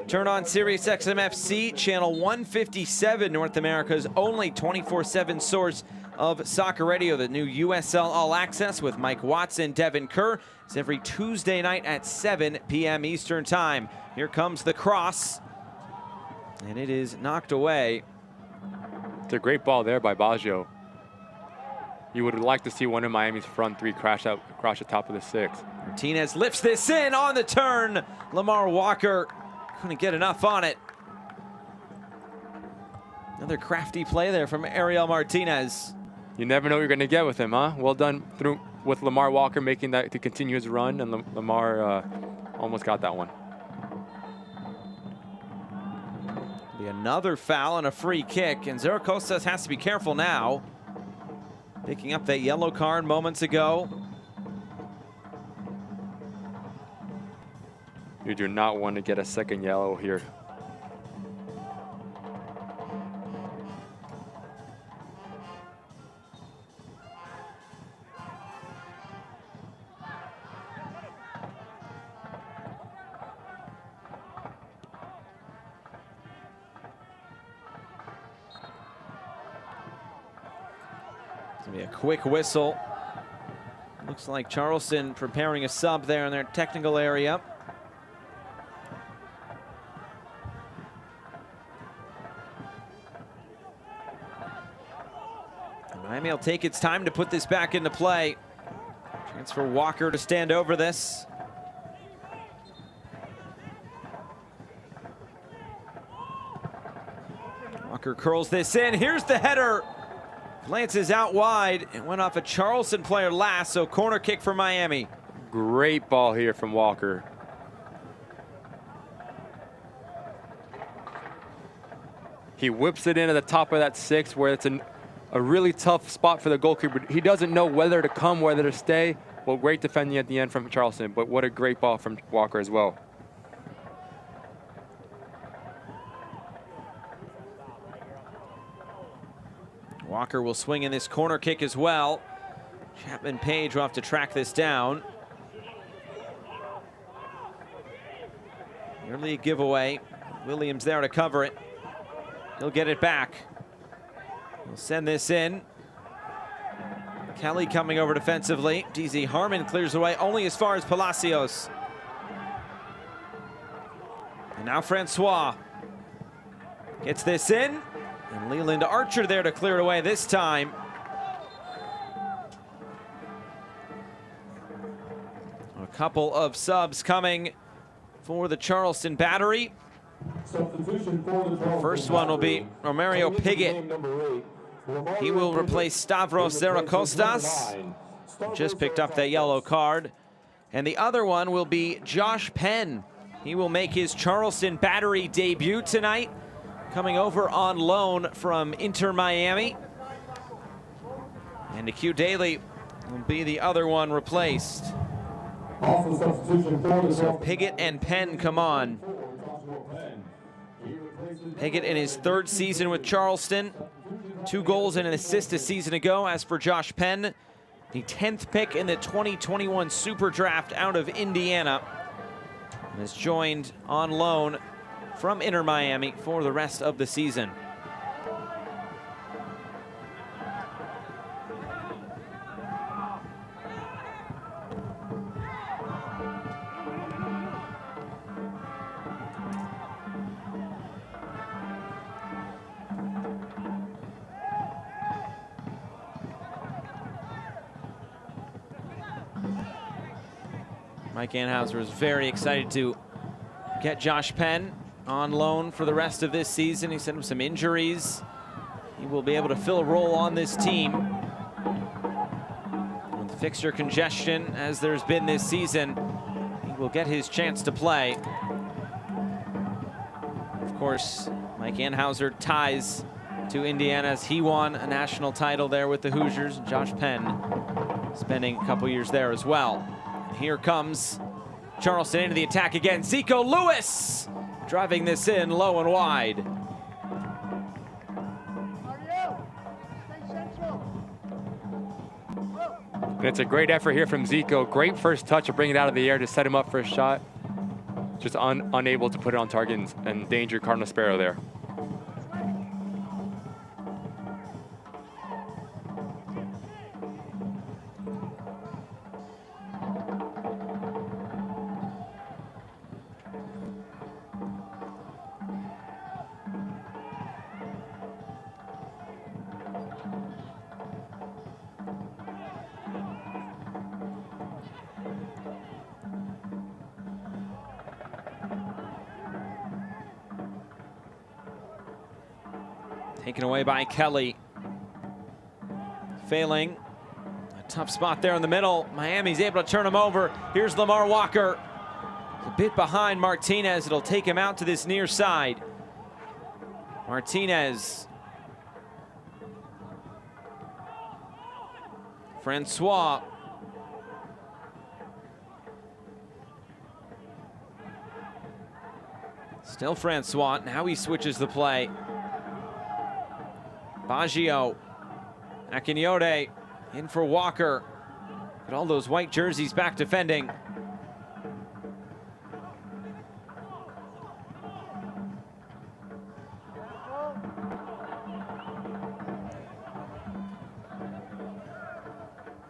turn on SiriusXM FC, channel 157, North America's only 24/7 source of soccer radio. The new USL All Access with Mike Watson, Devin Kerr. It's every Tuesday night at 7 p.m. Eastern Time. Here comes the cross, and it is knocked away. It's a great ball there by Baggio. You would like to see one of Miami's front three crash the top of the six. Martinez lifts this in on the turn. Lamar Walker couldn't get enough on it. Another crafty play there from Ariel Martinez. You never know what you're going to get with him, huh? Well done with Lamar Walker making that to continue his run, and Lamar almost got that one. Be another foul and a free kick, and Zaragoza has to be careful now. Picking up that yellow card moments ago. You do not want to get a second yellow here. It's gonna be a quick whistle. Looks like Charleston preparing a sub there in their technical area. Miami will take its time to put this back into play. Chance for Walker to stand over this. Walker curls this in. Here's the header. Glances out wide. It went off a Charleston player last, so corner kick for Miami. Great ball here from Walker. He whips it in at the top of that six where it's a really tough spot for the goalkeeper. He doesn't know whether to come, whether to stay. Well, great defending at the end from Charleston, but what a great ball from Walker as well. Walker will swing in this corner kick as well. Chapman Page will have to track this down. Nearly a giveaway. Williams there to cover it. He'll get it back. We'll send this in. Kelly coming over defensively. DZ Harmon clears away only as far as Palacios. And now Francois gets this in. And Leland Archer there to clear it away this time. A couple of subs coming for the Charleston Battery. First one will be Romario Pigott. He will replace Stavros Zaracostas. Just picked up that yellow card. And the other one will be Josh Penn. He will make his Charleston Battery debut tonight, coming over on loan from Inter Miami. And Q Daly will be the other one replaced. So Pigott and Penn come on. Pigott in his third season with Charleston. 2 goals and an assist a season ago. As for Josh Penn, the 10th pick in the 2021 Super Draft out of Indiana, and is joined on loan from Inter Miami for the rest of the season. Mike Anheuser is very excited to get Josh Penn on loan for the rest of this season. He said with some injuries, he will be able to fill a role on this team. With fixture congestion, as there's been this season, he will get his chance to play. Of course, Mike Anheuser ties to Indiana as he won a national title there with the Hoosiers. Josh Penn spending a couple years there as well. Here comes Charleston into the attack again. Zico Lewis driving this in low and wide. And it's a great effort here from Zico. Great first touch to bring it out of the air to set him up for a shot. Just unable to put it on target and endanger Cardinal Sparrow there. Taken away by Kelly. Failing. A tough spot there in the middle. Miami's able to turn him over. Here's Lamar Walker. A bit behind Martinez. It'll take him out to this near side. Martinez. Francois. Still Francois. Now he switches the play. Baggio, Akinyote in for Walker. But all those white jerseys back defending.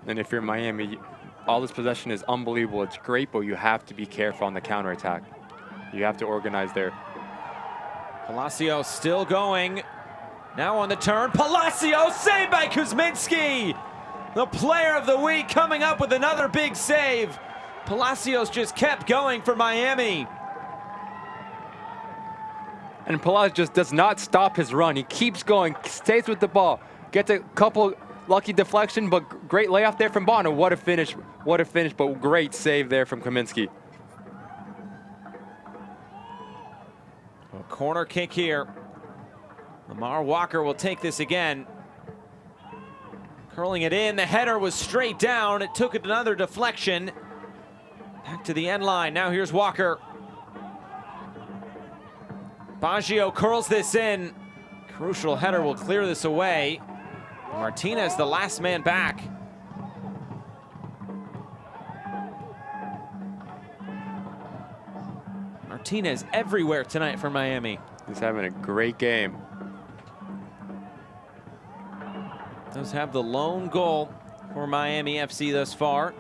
And if you're Miami, all this possession is unbelievable. It's great, but you have to be careful on the counterattack. You have to organize there. Palacios still going. Now on the turn, Palacios saved by Kuzminski. The player of the week coming up with another big save. Palacios just kept going for Miami. And Palacios just does not stop his run. He keeps going, stays with the ball, gets a couple lucky deflection, but great layoff there from Bono. What a finish, but great save there from Kuzminski. A corner kick here. Lamar Walker will take this again. Curling it in, the header was straight down. It took another deflection. Back to the end line, now here's Walker. Baggio curls this in. Crucial header will clear this away. Martinez, the last man back. Martinez everywhere tonight for Miami. He's having a great game. Does have the lone goal for Miami FC thus far.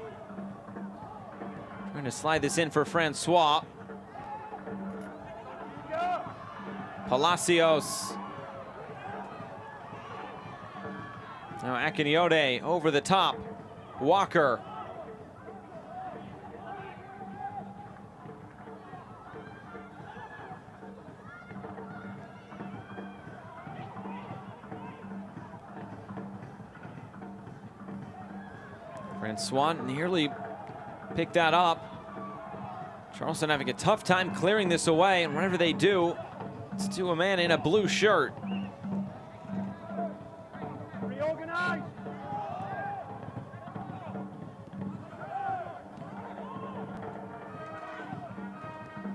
Trying to slide this in for Francois. Palacios. Now Akinyote over the top. Walker. Francois nearly picked that up. Charleston having a tough time clearing this away, and whatever they do, it's to a man in a blue shirt. Reorganize.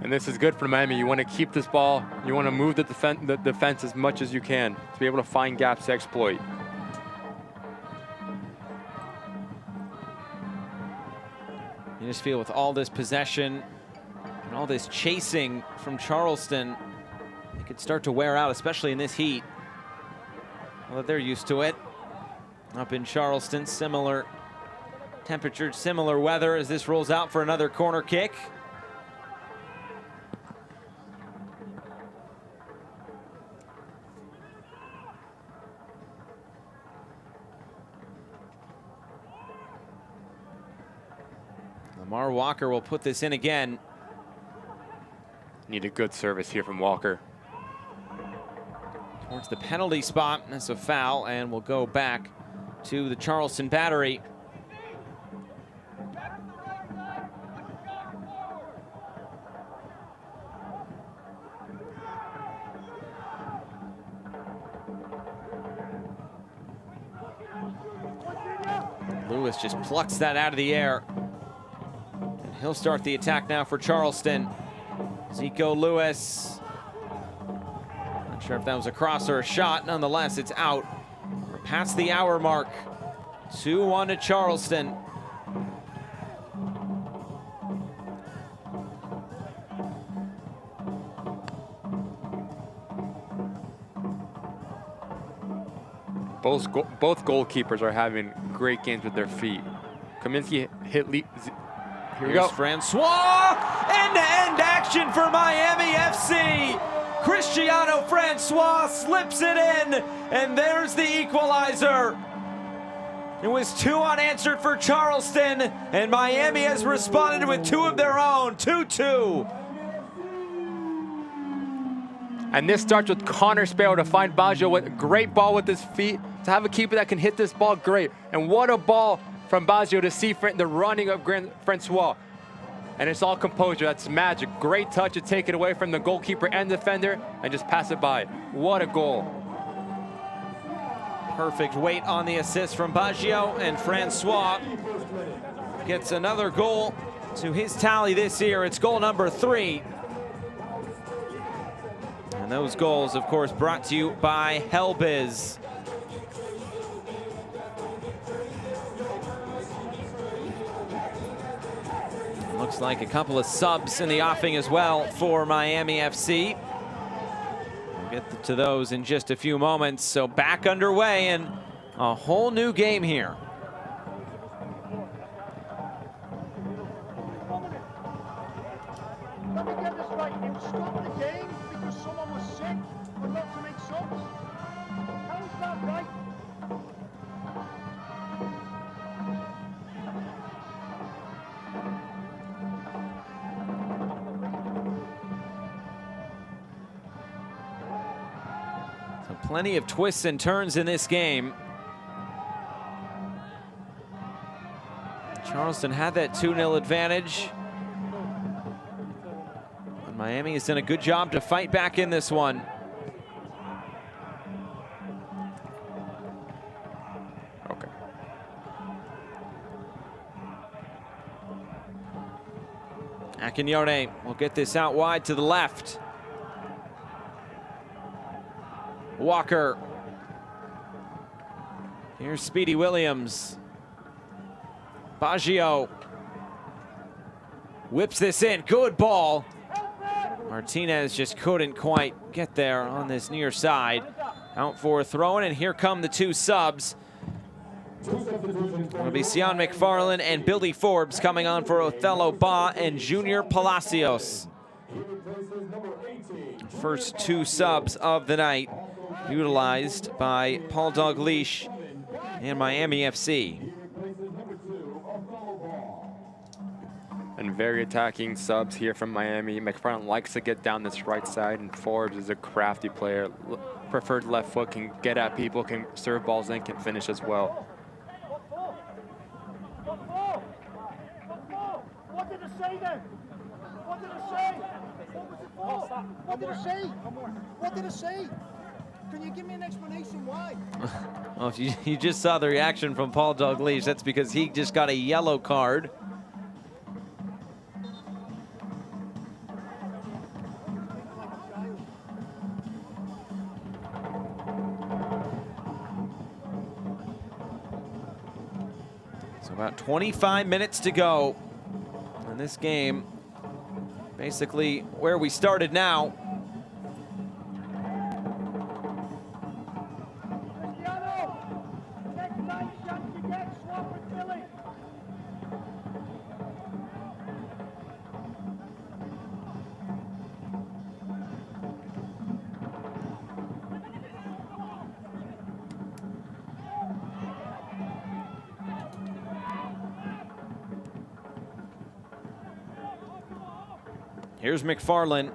And this is good for Miami. You want to keep this ball. You want to move the defense as much as you can to be able to find gaps to exploit. You just feel with all this possession and all this chasing from Charleston, it could start to wear out, especially in this heat. Well, they're used to it. Up in Charleston, similar temperature, similar weather as this rolls out for another corner kick. Lamar Walker will put this in again. Need a good service here from Walker. Towards the penalty spot. That's a foul, and we'll go back to the Charleston battery. Lewis just plucks that out of the air. And he'll start the attack now for Charleston. Zico Lewis. Not sure if that was a cross or a shot. Nonetheless, it's out. We're past the hour mark. 2-1 to Charleston. Both goalkeepers are having great games with their feet. Kaminsky hit here we go. Francois, end-to-end action for Miami FC. Cristiano Francois slips it in, and there's the equalizer. It was 2 unanswered for Charleston, and Miami has responded with 2 of their own, 2-2. And this starts with Connor Sparrow to find Baggio with a great ball with his feet. To have a keeper that can hit this ball, great. And what a ball from Baggio to see the running of Francois. And it's all composure, that's magic. Great touch to take it away from the goalkeeper and defender and just pass it by. What a goal. Perfect weight on the assist from Baggio, and Francois gets another goal to his tally this year. It's goal number 3. And those goals, of course, brought to you by Helbiz. Looks like a couple of subs in the offing as well for Miami FC. We'll get to those in just a few moments. So back underway and a whole new game here. Let me get this right. You stopped the game because someone was sick or not to make subs? How is that right? So plenty of twists and turns in this game. Charleston had that 2-0 advantage. Miami has done a good job to fight back in this one. Okay. Akinyone will get this out wide to the left. Walker. Here's Speedy Williams. Baggio whips this in. Good ball. Martinez just couldn't quite get there on this near side. Out for a throw-in, and here come the 2 subs. It'll be Sion McFarland and Billy Forbes coming on for Othello Ba and Junior Palacios. First 2 subs of the night utilized by Paul Dalglish and Miami FC. And very attacking subs here from Miami. McFarland likes to get down this right side, and Forbes is a crafty player. Preferred left foot, can get at people, can serve balls in, can finish as well. What did it say then? What did it say? What was it for? What did it say? What did it say? Can you give me an explanation why? Well, if you just saw the reaction from Paul Dalglish, that's because he just got a yellow card. So about 25 minutes to go. And this game, basically where we started now. Here's McFarland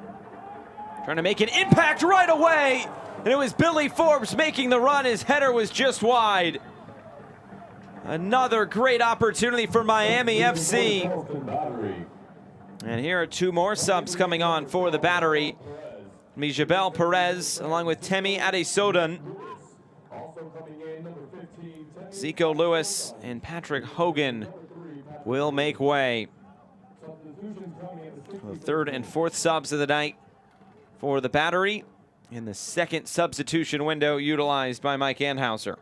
trying to make an impact right away. And it was Billy Forbes making the run. His header was just wide. Another great opportunity for Miami FC. And here are two more subs coming on for the Battery. Jabel Perez along with Temi Adesodan. Zico Lewis and Patrick Hogan will make way. The third and fourth subs of the night for the Battery in the second substitution window utilized by Mike Anhauser.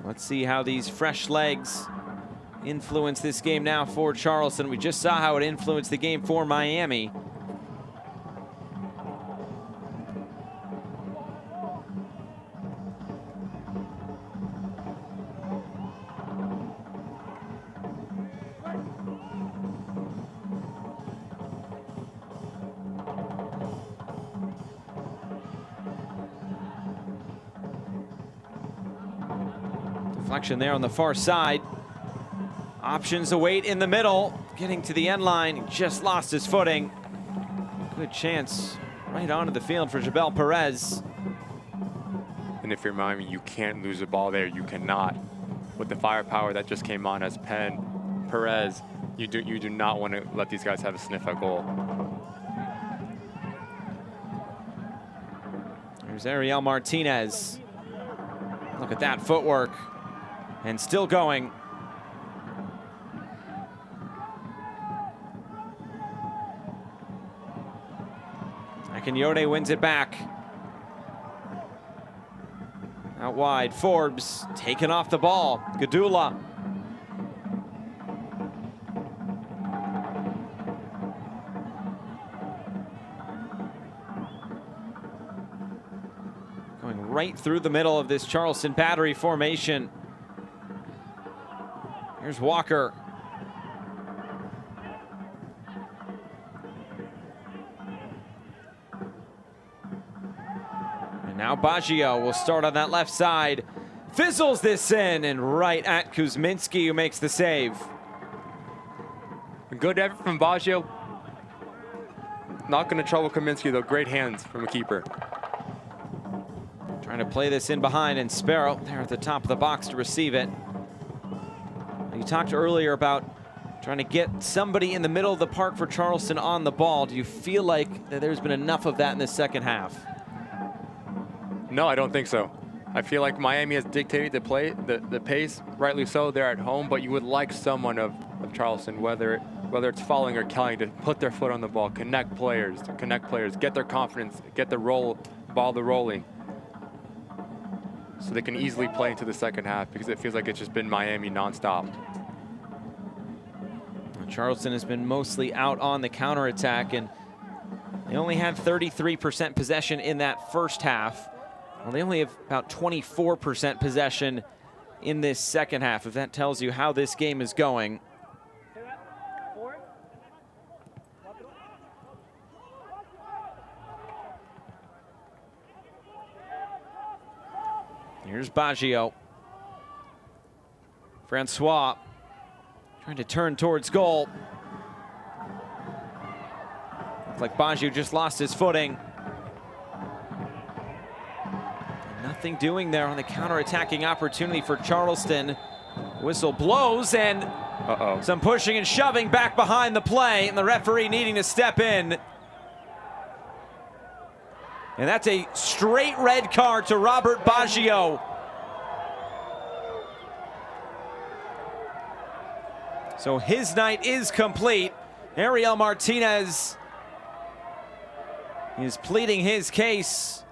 Let's see how these fresh legs influence this game now for Charleston. We just saw how it influenced the game for Miami. Deflection there on the far side. Options await in the middle. Getting to the end line, just lost his footing. Good chance right onto the field for Jabel Perez. And if you're Miami, you can't lose the ball there. You cannot. With the firepower that just came on as Penn, Perez, you do not want to let these guys have a sniff at goal. There's Ariel Martinez. Look at that footwork. And still going. Akinyode wins it back. Out wide, Forbes taking off the ball. Gadula. Going right through the middle of this Charleston Battery formation. Here's Walker. And now Baggio will start on that left side. Fizzles this in and right at Kuzminski, who makes the save. Good effort from Baggio. Not going to trouble Kuzminski though. Great hands from a keeper. Trying to play this in behind, and Sparrow there at the top of the box to receive it. You talked earlier about trying to get somebody in the middle of the park for Charleston on the ball. Do you feel like that there's been enough of that in the second half? No, I don't think so. I feel like Miami has dictated the pace, rightly so. They're at home, but you would like someone of Charleston, whether it's Falling or Kelly, to put their foot on the ball, connect players, get their confidence, get the ball rolling, so they can easily play into the second half, because it feels like it's just been Miami nonstop. Charleston has been mostly out on the counterattack, and they only had 33% possession in that first half. Well, they only have about 24% possession in this second half, if that tells you how this game is going. Here's Baggio. Francois trying to turn towards goal. Looks like Baggio just lost his footing. Nothing doing there on the counter-attacking opportunity for Charleston. Whistle blows, and some pushing and shoving back behind the play, and the referee needing to step in. And that's a straight red card to Robert Baggio. So his night is complete. Ariel Martinez is pleading his case.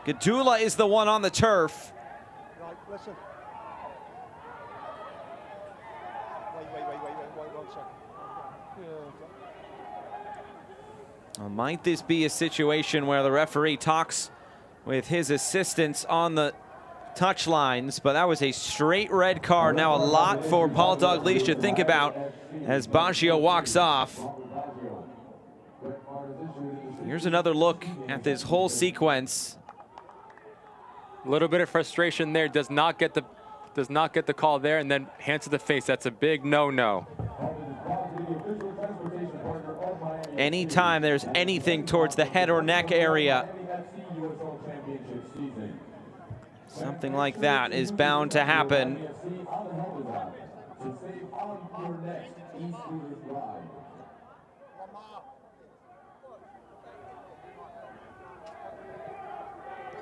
Gadula is the one on the turf. Right, listen. Wait, 1 second. Well, might this be a situation where the referee talks with his assistants on the touch lines? But that was a straight red card. Now a lot for Paul Dalglish to think about as Baggio walks off. Here's another look at this whole sequence. A little bit of frustration there. Does not get the call there, and then hands to the face. That's a big no-no. Anytime there's anything towards the head or neck area, something like that is bound to happen.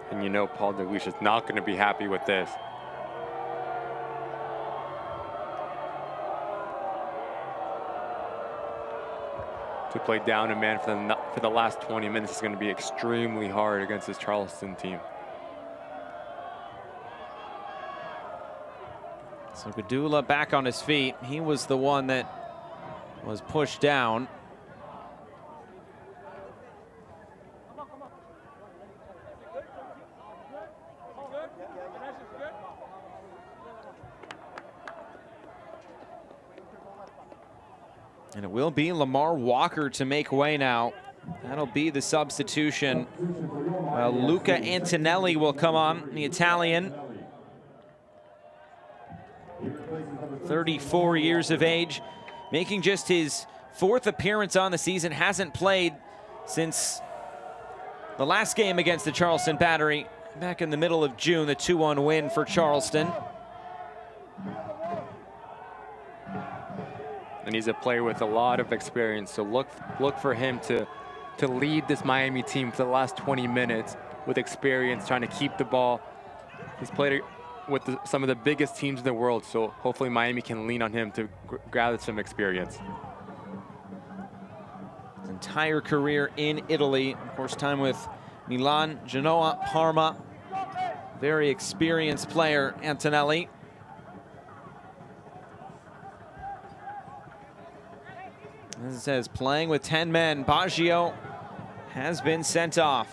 And you know Paul Dalglish is not going to be happy with this. To play down a man for the last 20 minutes is going to be extremely hard against this Charleston team. So Gadula back on his feet. He was the one that was pushed down. And it will be Lamar Walker to make way now. That'll be the substitution. Well, Luca Antonelli will come on, the Italian. 34 years of age, making just his 4th appearance on the season. Hasn't played since the last game against the Charleston Battery back in the middle of June, the 2-1 win for Charleston. And he's a player with a lot of experience, so look for him to lead this Miami team for the last 20 minutes with experience, trying to keep the ball. He's played with some of the biggest teams in the world, so hopefully Miami can lean on him to gather some experience. His entire career in Italy, of course, time with Milan, Genoa, Parma. Very experienced player, Antonelli. As it says, playing with 10 men, Baggio has been sent off.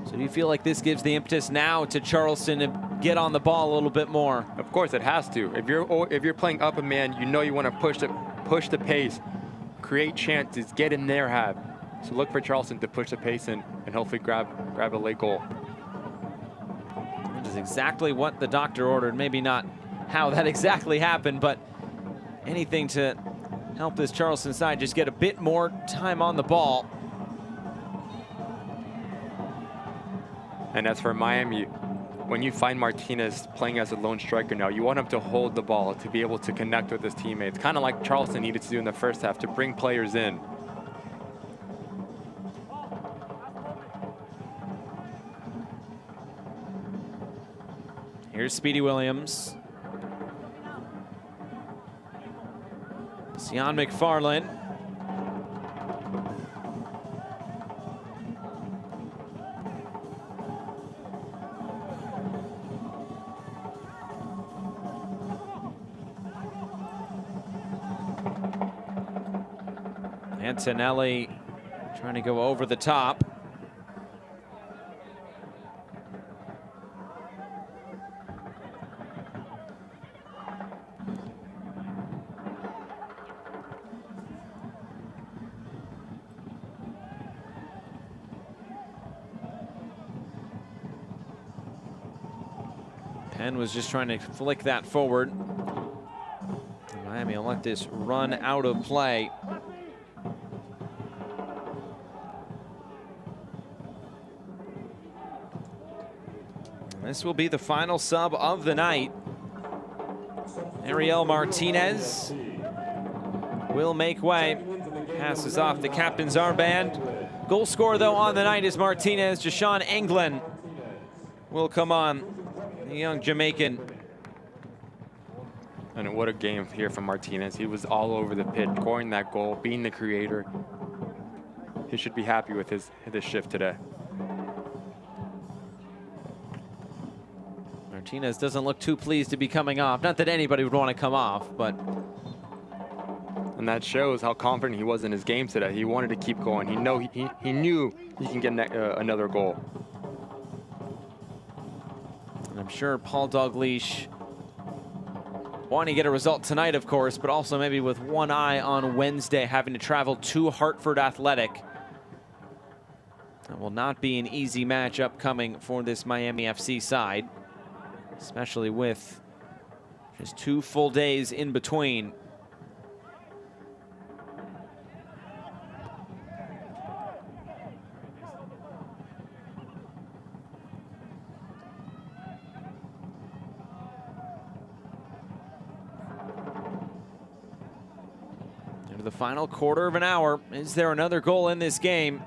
So do you feel like this gives the impetus now to Charleston to get on the ball a little bit more? Of course, it has to. If you're playing up a man, you know you want to push the pace, create chances, get in their half. So look for Charleston to push the pace and hopefully grab a late goal. That is exactly what the doctor ordered. Maybe not how that exactly happened, but anything to help this Charleston side just get a bit more time on the ball. And as for Miami, when you find Martinez playing as a lone striker now, you want him to hold the ball, to be able to connect with his teammates, kind of like Charleston needed to do in the first half, to bring players in. Here's Speedy Williams. Sion McFarland. Antonelli trying to go over the top. Penn was just trying to flick that forward. Miami will let this run out of play. And this will be the final sub of the night. Ariel Martinez will make way. Passes off the captain's armband. Goal scorer, though, on the night is Martinez. Jashawn Englund will come on, the young Jamaican. And what a game here from Martinez. He was all over the pitch, scoring that goal, being the creator. He should be happy with his shift today. Martinez doesn't look too pleased to be coming off. Not that anybody would want to come off, but... And that shows how confident he was in his game today. He wanted to keep going. He knew he can get another goal. And I'm sure Paul Dalglish wanting to get a result tonight, of course, but also maybe with one eye on Wednesday, having to travel to Hartford Athletic. That will not be an easy match upcoming for this Miami FC side, especially with just 2 full days in between. The final quarter of an hour. Is there another goal in this game?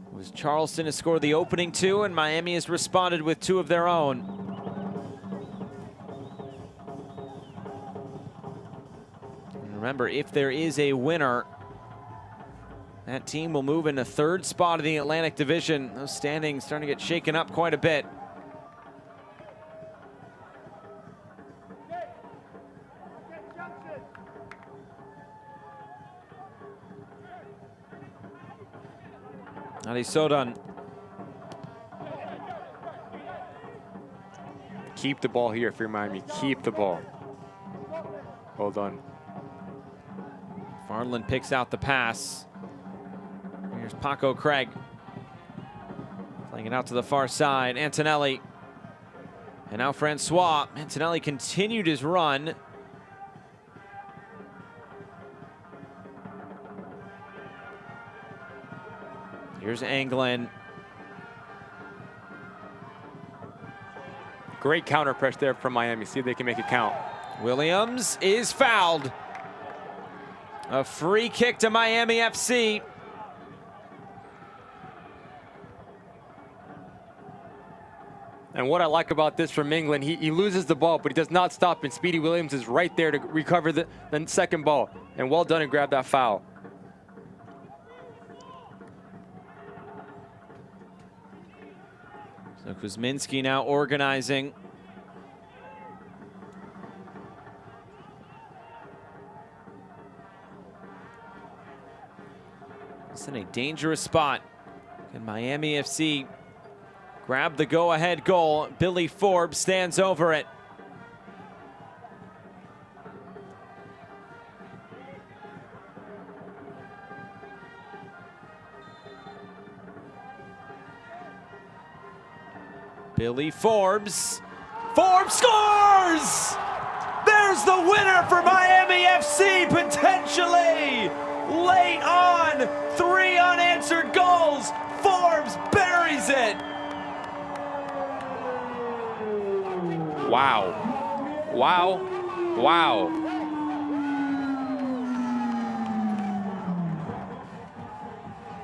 It was Charleston has scored the opening 2, and Miami has responded with 2 of their own. And remember, if there is a winner, that team will move into 3rd spot in the Atlantic Division. Those standings starting to get shaken up quite a bit. Sodan. Keep the ball here if you're Miami. Keep the ball. Well done. Farland picks out the pass. Here's Paco Craig. Playing it out to the far side. Antonelli. And now Francois. Antonelli continued his run. Here's Englund. Great counter press there from Miami. See if they can make it count. Williams is fouled. A free kick to Miami FC. And what I like about this from Englund, he loses the ball, but he does not stop, and Speedy Williams is right there to recover the second ball. And well done and grab that foul. So Kuzminski now organizing. It's in a dangerous spot. Can Miami FC grab the go-ahead goal? Billy Forbes stands over it. Billy Forbes. Forbes scores! There's the winner for Miami FC, potentially! Late on, 3 unanswered goals. Forbes buries it. Wow. Wow. Wow.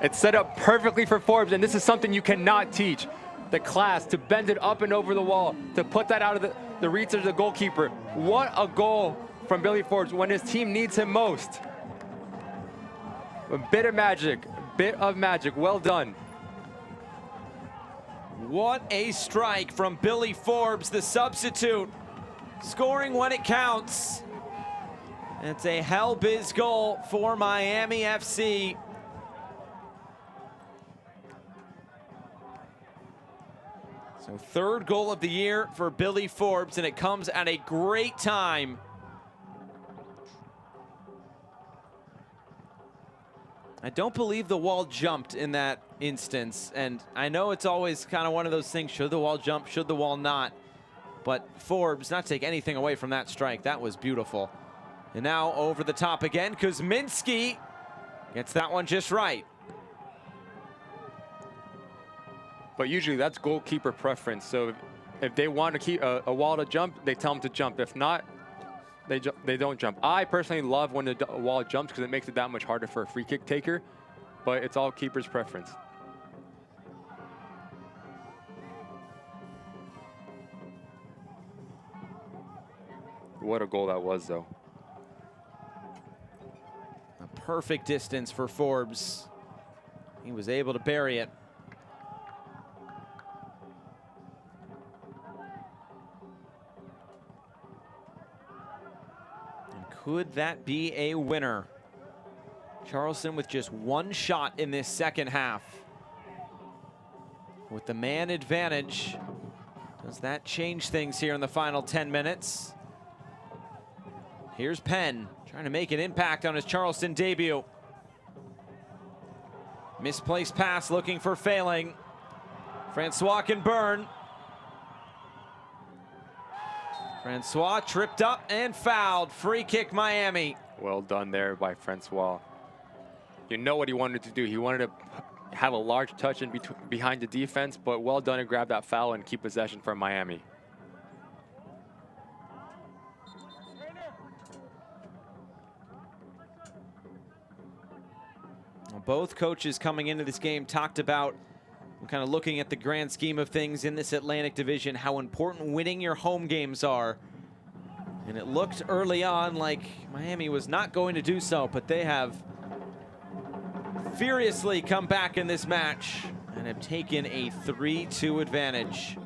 It's set up perfectly for Forbes, and this is something you cannot teach. The class to bend it up and over the wall, to put that out of the reach of the goalkeeper. What a goal from Billy Forbes when his team needs him most. A bit of magic, well done. What a strike from Billy Forbes, the substitute, scoring when it counts. It's a hell biz goal for Miami FC. So 3rd goal of the year for Billy Forbes, and it comes at a great time. I don't believe the wall jumped in that instance, and I know it's always kind of one of those things, should the wall jump, should the wall not? But Forbes, not to take anything away from that strike, that was beautiful. And now over the top again, Kuzminski gets that one just right. But usually that's goalkeeper preference. So if they want to keep a wall to jump, they tell them to jump. If not, they don't jump. I personally love when the wall jumps because it makes it that much harder for a free kick taker, but it's all keeper's preference. What a goal that was, though. A perfect distance for Forbes. He was able to bury it. And could that be a winner? Charleston with just one shot in this second half. With the man advantage, does that change things here in the final 10 minutes? Here's Penn trying to make an impact on his Charleston debut. Misplaced pass looking for Failing. Francois can burn. Francois tripped up and fouled. Free kick Miami. Well done there by Francois. You know what he wanted to do. He wanted to have a large touch in behind the defense, but well done to grab that foul and keep possession for Miami. Both coaches coming into this game talked about kind of looking at the grand scheme of things in this Atlantic Division, how important winning your home games are. And it looked early on like Miami was not going to do so, but they have furiously come back in this match and have taken a 3-2 advantage.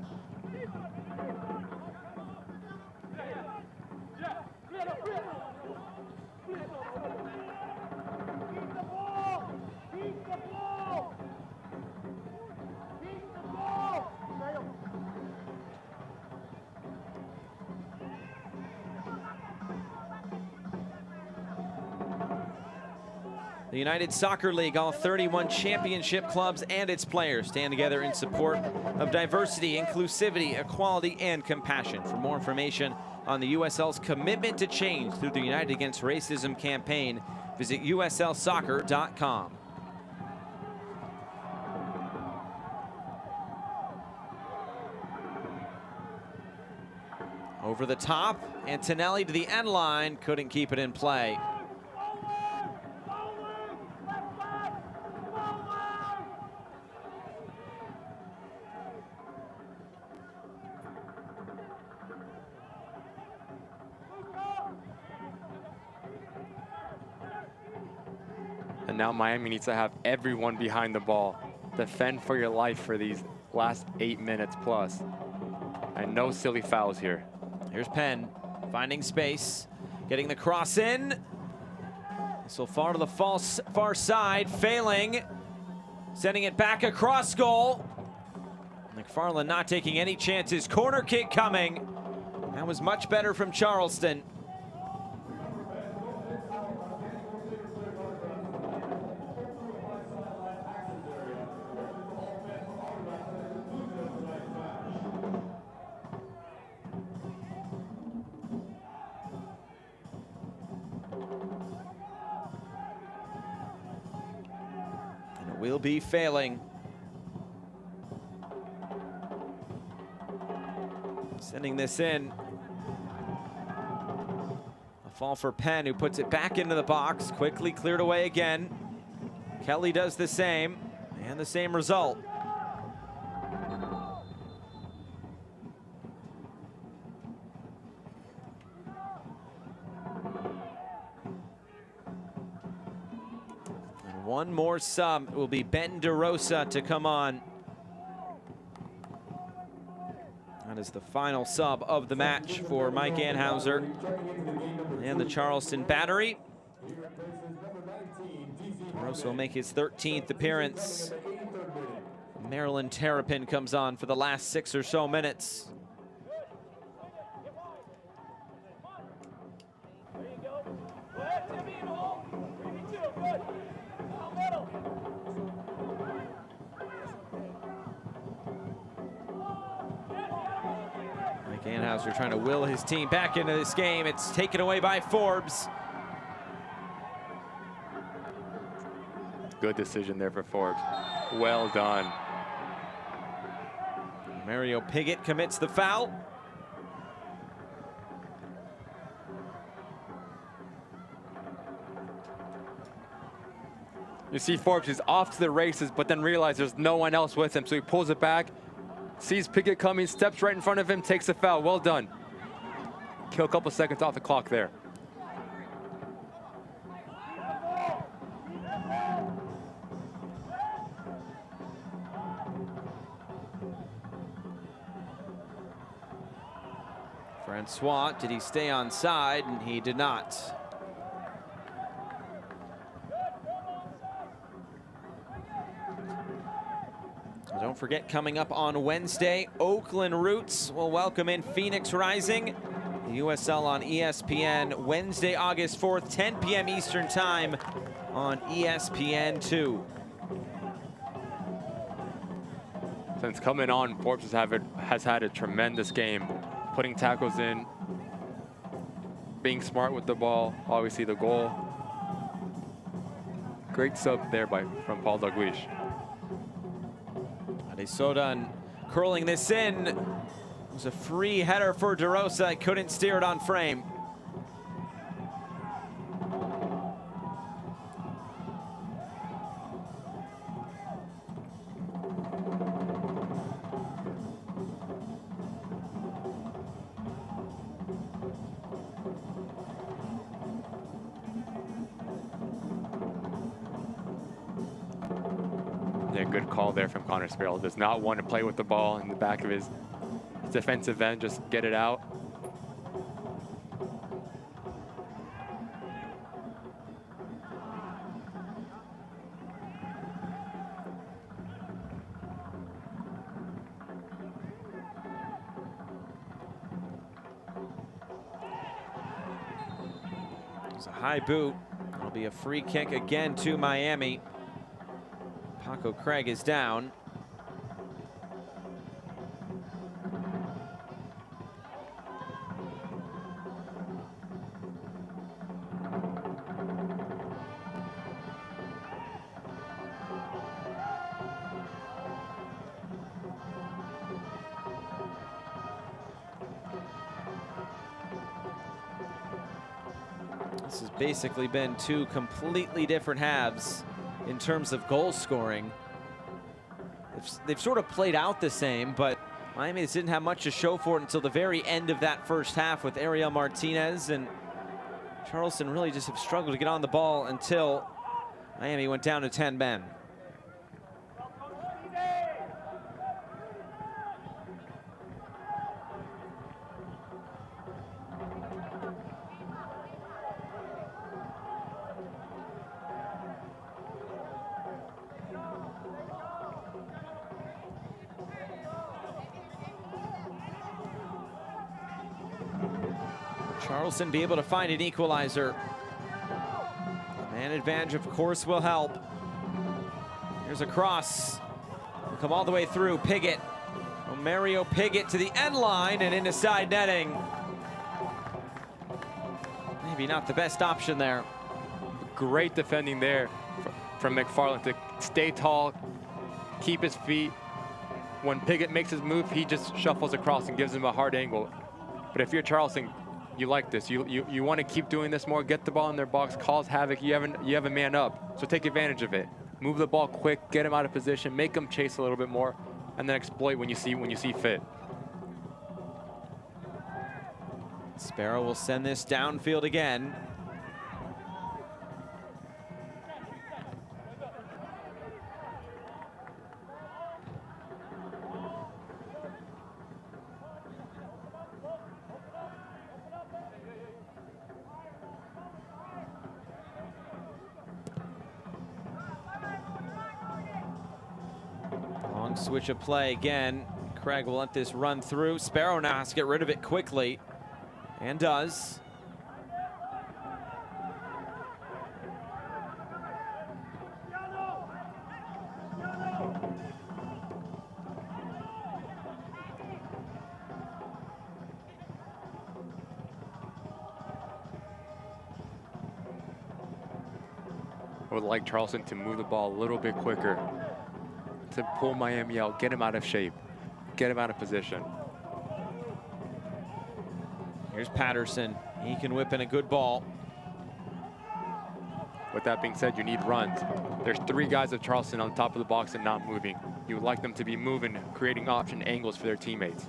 The United Soccer League, all 31 championship clubs and its players stand together in support of diversity, inclusivity, equality, and compassion. For more information on the USL's commitment to change through the United Against Racism campaign, visit uslsoccer.com. Over the top, Antonelli to the end line, couldn't keep it in play. And now Miami needs to have everyone behind the ball. Defend for your life for these last 8 minutes plus. And no silly fouls here. Here's Penn finding space, getting the cross in. So far to the far side, Failing, sending it back across goal. McFarland not taking any chances. Corner kick coming. That was much better from Charleston. Will be Failing. Sending this in. A fall for Penn, who puts it back into the box. Quickly cleared away again. Kelly does the same, and the same result. One more sub. It will be Ben DeRosa to come on. That is the final sub of the match for Mike Anhauser and the Charleston Battery. DeRosa will make his 13th appearance. Marilyn Terrapin comes on for the last 6 or so minutes. Danhauser trying to will his team back into this game. It's taken away by Forbes. Good decision there for Forbes. Well done. Mario Piggott commits the foul. You see Forbes is off to the races, but then realizes there's no one else with him, so he pulls it back, sees Piggott coming, steps right in front of him, takes the foul. Well done. Kill a couple seconds off the clock there. Francois, did he stay on side? And he did not. Don't forget, coming up on Wednesday, Oakland Roots will welcome in Phoenix Rising. The USL on ESPN Wednesday, August 4th, 10 p.m. Eastern Time on ESPN2. Since coming on, Forbes has had a tremendous game, putting tackles in, being smart with the ball, obviously the goal. Great sub there from Paul Dalglish. Adesoda curling this in. It was a free header for DeRosa. Couldn't steer it on frame. Yeah, good call there from Connor Sparrow. Does not want to play with the ball in the back of his defensive end, just get it out. It's a high boot. It'll be a free kick again to Miami. Paco Craig is down. This has basically been two completely different halves in terms of goal scoring. They've sort of played out the same, but Miami just didn't have much to show for it until the very end of that first half with Ariel Martinez, and Charleston really just have struggled to get on the ball until Miami went down to 10 men. Charleston be able to find an equalizer. Man advantage, of course, will help. Here's a cross. We'll come all the way through. Piggott. Mario Piggott to the end line and into side netting. Maybe not the best option there. Great defending there from McFarland to stay tall, keep his feet. When Piggott makes his move, he just shuffles across and gives him a hard angle. But if you're Charleston, you like this. You want to keep doing this more. Get the ball in their box, cause havoc. You have a man up, so take advantage of it. Move the ball quick, get him out of position, make him chase a little bit more, and then exploit when you see fit. Sparrow will send this downfield again. Long switch of play again. Craig will let this run through. Sparrow now has to get rid of it quickly, and does. I would like Charleston to move the ball a little bit quicker, to pull Miami out, get him out of shape, get him out of position. Here's Patterson. He can whip in a good ball. With that being said, you need runs. There's 3 guys of Charleston on top of the box and not moving. You would like them to be moving, creating option angles for their teammates.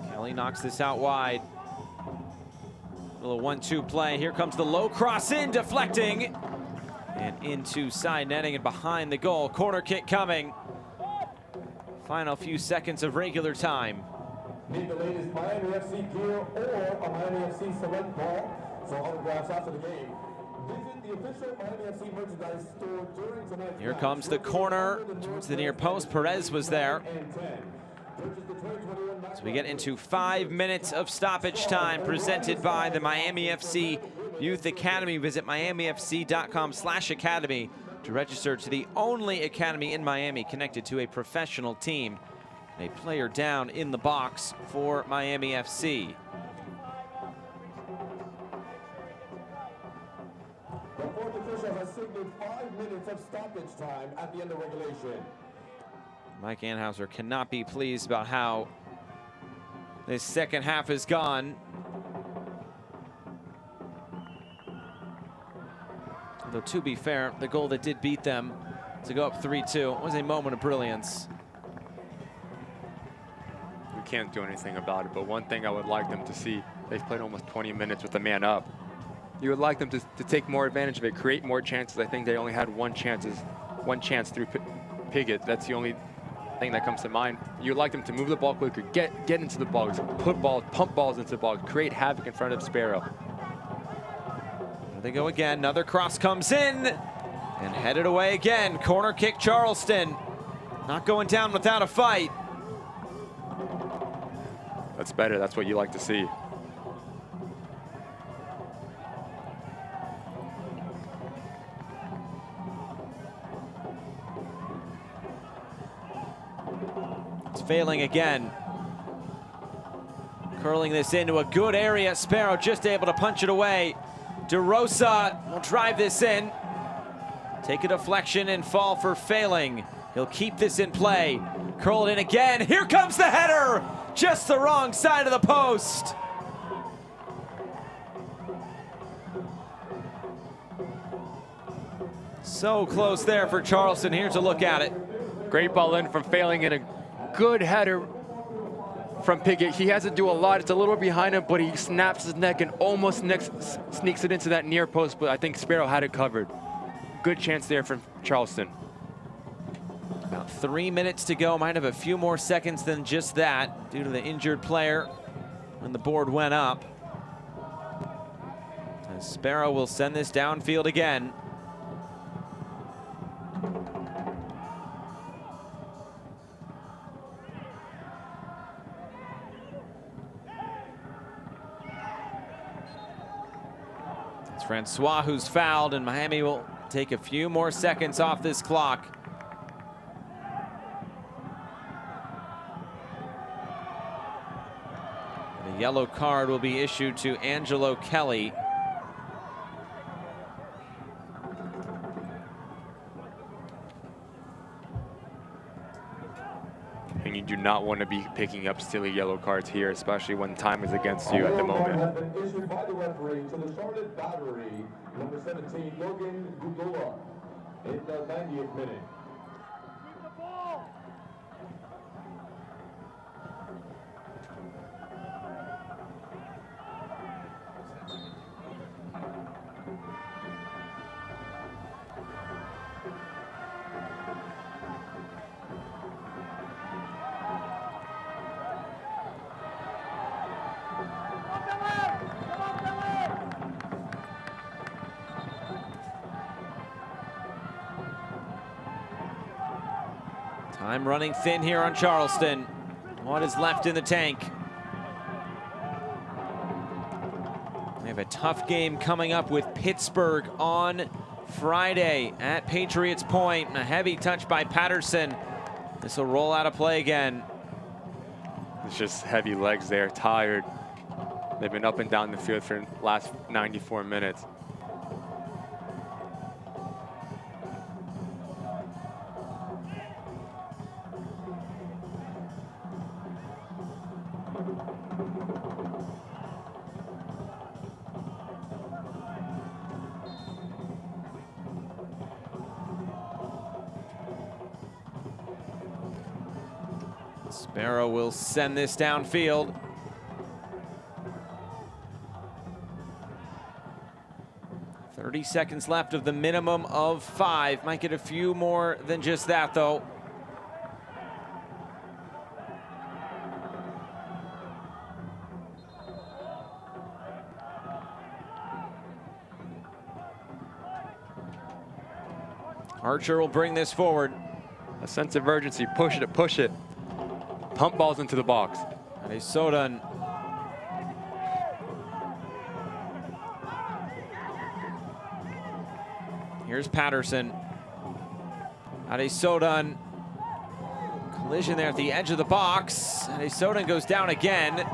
Kelly knocks this out wide. Little 1-2 play. Here comes the low cross in, deflecting. And into side netting and behind the goal. Corner kick coming. Final few seconds of regular time. Need the latest Miami FC gear or a Miami FC select ball for autographs after the game. Visit the official Miami FC merchandise store during tonight's Here comes the corner towards the near post. Perez was there. So we get into 5 minutes of stoppage time presented by the Miami FC Youth Academy. Visit miamifc.com/academy to register to the only academy in Miami connected to a professional team. A player down in the box for Miami FC. The fourth official has signaled 5 minutes of stoppage time at the end of regulation. Mike Anhauser cannot be pleased about how this second half has gone. Though to be fair, the goal that did beat them to go up 3-2 was a moment of brilliance. You can't do anything about it, but one thing I would like them to see, they've played almost 20 minutes with a man up. You would like them to take more advantage of it, create more chances. I think they only had one chance through Piggott. That's the only thing that comes to mind. You'd like them to move the ball quicker, get into the box, pump balls into the box, create havoc in front of Sparrow. There they go again. Another cross comes in and headed away again. Corner kick Charleston. Not going down without a fight. That's better. That's what you like to see. It's failing again. Curling this into a good area. Sparrow just able to punch it away. DeRosa will drive this in. Take a deflection and fall for failing. He'll keep this in play. Curl it in again. Here comes the header. Just the wrong side of the post. So close there for Charleston. Here's a look at it. Great ball in from failing and a good header from Piggott. He has to do a lot. It's a little behind him, but he snaps his neck and almost sneaks it into that near post, but I think Sparrow had it covered. Good chance there from Charleston. About 3 minutes to go. Might have a few more seconds than just that due to the injured player when the board went up. As Sparrow will send this downfield again. It's Francois who's fouled, and Miami will take a few more seconds off this clock. The yellow card will be issued to Angelo Kelly. And you do not want to be picking up silly yellow cards here, especially when time is against you at the moment. Has been issued by the referee to the Charlotte Battery, number 17, Logan Gudola, in the 90th minute. Time running thin here on Charleston. What is left in the tank? They have a tough game coming up with Pittsburgh on Friday at Patriots Point. A heavy touch by Patterson. This will roll out of play again. It's just heavy legs there, tired. They've been up and down the field for the last 94 minutes. Sparrow will send this downfield. "30 seconds left of the minimum of 5. Might get a few more than just that, though. Archer will bring this forward. A sense of urgency. Push it, push it. Pump balls into the box. Adesodan. Here's Patterson. Adesodan. Collision there at the edge of the box. Adesodan goes down again.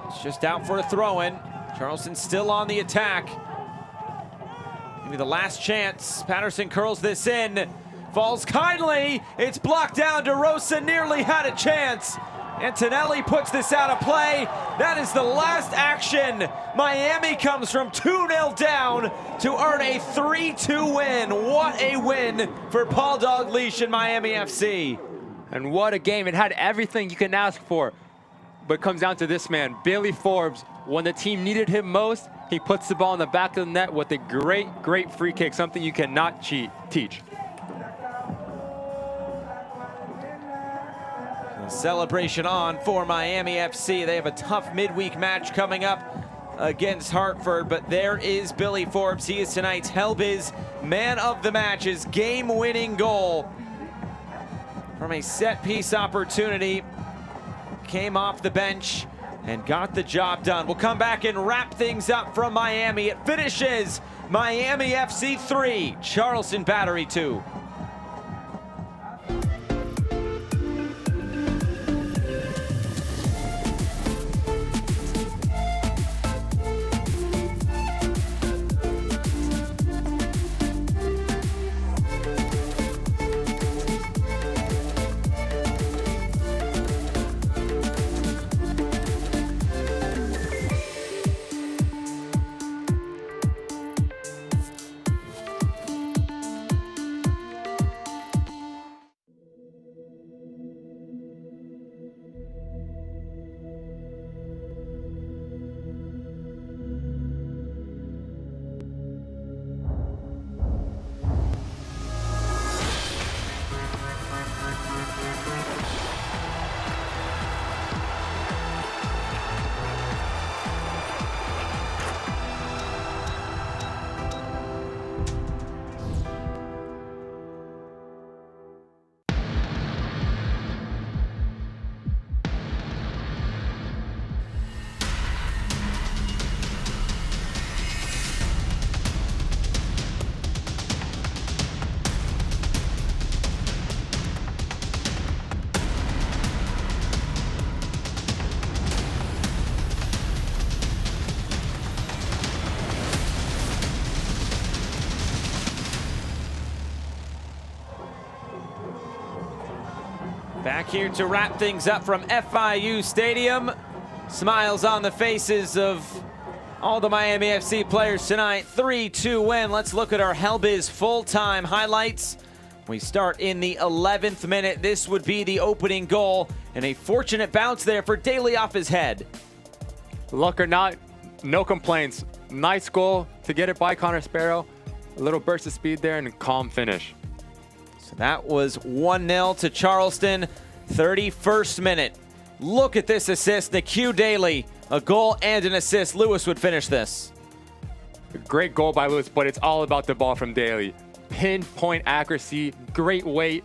It's just out for a throw-in. Charleston still on the attack. Maybe the last chance. Patterson curls this in. Falls kindly. It's blocked down. DeRosa nearly had a chance. Antonelli puts this out of play. That is the last action. Miami comes from 2-0 down to earn a 3-2 win. What a win for Paul Dalgleish and Miami FC. And what a game. It had everything you can ask for. But it comes down to this man, Bailey Forbes. When the team needed him most, he puts the ball in the back of the net with a great, great free kick, something you cannot teach. Celebration on for Miami FC. They have a tough midweek match coming up against Hartford, but there is Billy Forbes. He is tonight's Hellbiz man of the match. His game-winning goal from a set-piece opportunity came off the bench and got the job done. We'll come back and wrap things up from Miami. It finishes Miami FC 3, Charleston Battery 2. Back here to wrap things up from FIU Stadium. Smiles on the faces of all the Miami FC players tonight. 3-2 win. Let's look at our Hellbiz full-time highlights. We start in the 11th minute. This would be the opening goal, and a fortunate bounce there for Daly off his head. Luck or not, no complaints. Nice goal to get it by Connor Sparrow. A little burst of speed there and a calm finish. So that was 1-0 to Charleston. 31st minute. Look at this assist. Nique Daly, a goal and an assist. Lewis would finish this. A great goal by Lewis, but it's all about the ball from Daly. Pinpoint accuracy, great weight.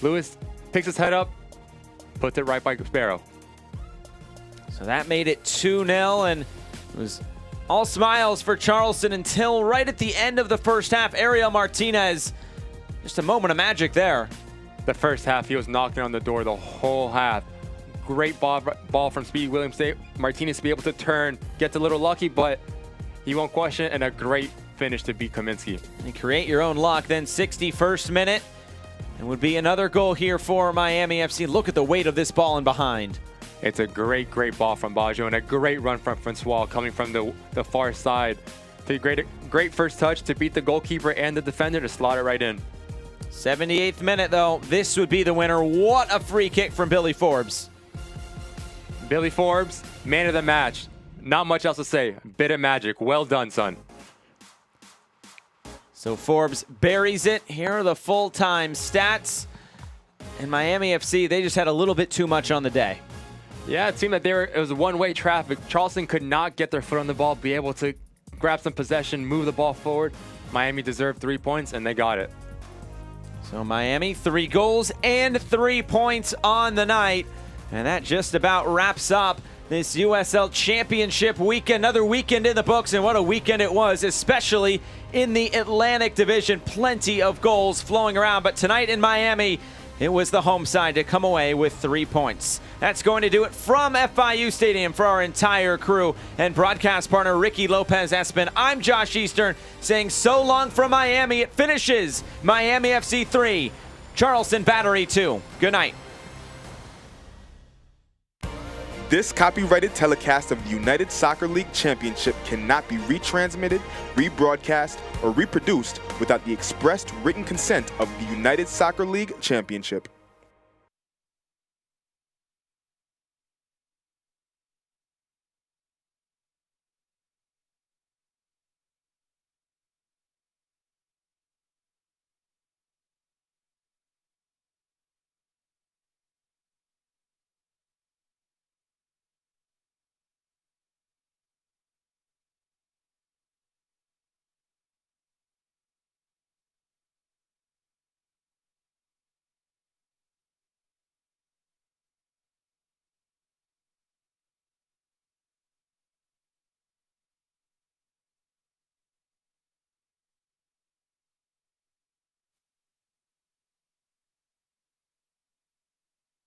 Lewis picks his head up, puts it right by Sparrow. So that made it 2-0, and it was all smiles for Charleston until right at the end of the first half. Ariel Martinez, just a moment of magic there. The first half, he was knocking on the door the whole half. Great ball from Speedy Williams. Martinez to be able to turn, gets a little lucky, but he won't question it, and a great finish to beat Kaminsky. And create your own luck. Then 61st minute, and would be another goal here for Miami FC. Look at the weight of this ball in behind. It's a great, great ball from Baggio and a great run from Francois coming from the far side. Great first touch to beat the goalkeeper and the defender to slot it right in. 78th minute, though. This would be the winner. What a free kick from Billy Forbes. Billy Forbes, man of the match. Not much else to say. Bit of magic. Well done, son. So Forbes buries it. Here are the full-time stats. And Miami FC, they just had a little bit too much on the day. Yeah, it seemed that it was one-way traffic. Charleston could not get their foot on the ball, be able to grab some possession, move the ball forward. Miami deserved 3 points, and they got it. So Miami, 3 goals and 3 points on the night. And that just about wraps up this USL Championship weekend. Another weekend in the books, and what a weekend it was, especially in the Atlantic Division. Plenty of goals flowing around, but tonight in Miami, it was the home side to come away with 3 points. That's going to do it from FIU Stadium for our entire crew and broadcast partner Ricky Lopez-Espin. I'm Josh Eastern saying so long from Miami. It finishes Miami FC 3, Charleston Battery 2. Good night. This copyrighted telecast of the United Soccer League Championship cannot be retransmitted, rebroadcast, or reproduced without the expressed written consent of the United Soccer League Championship.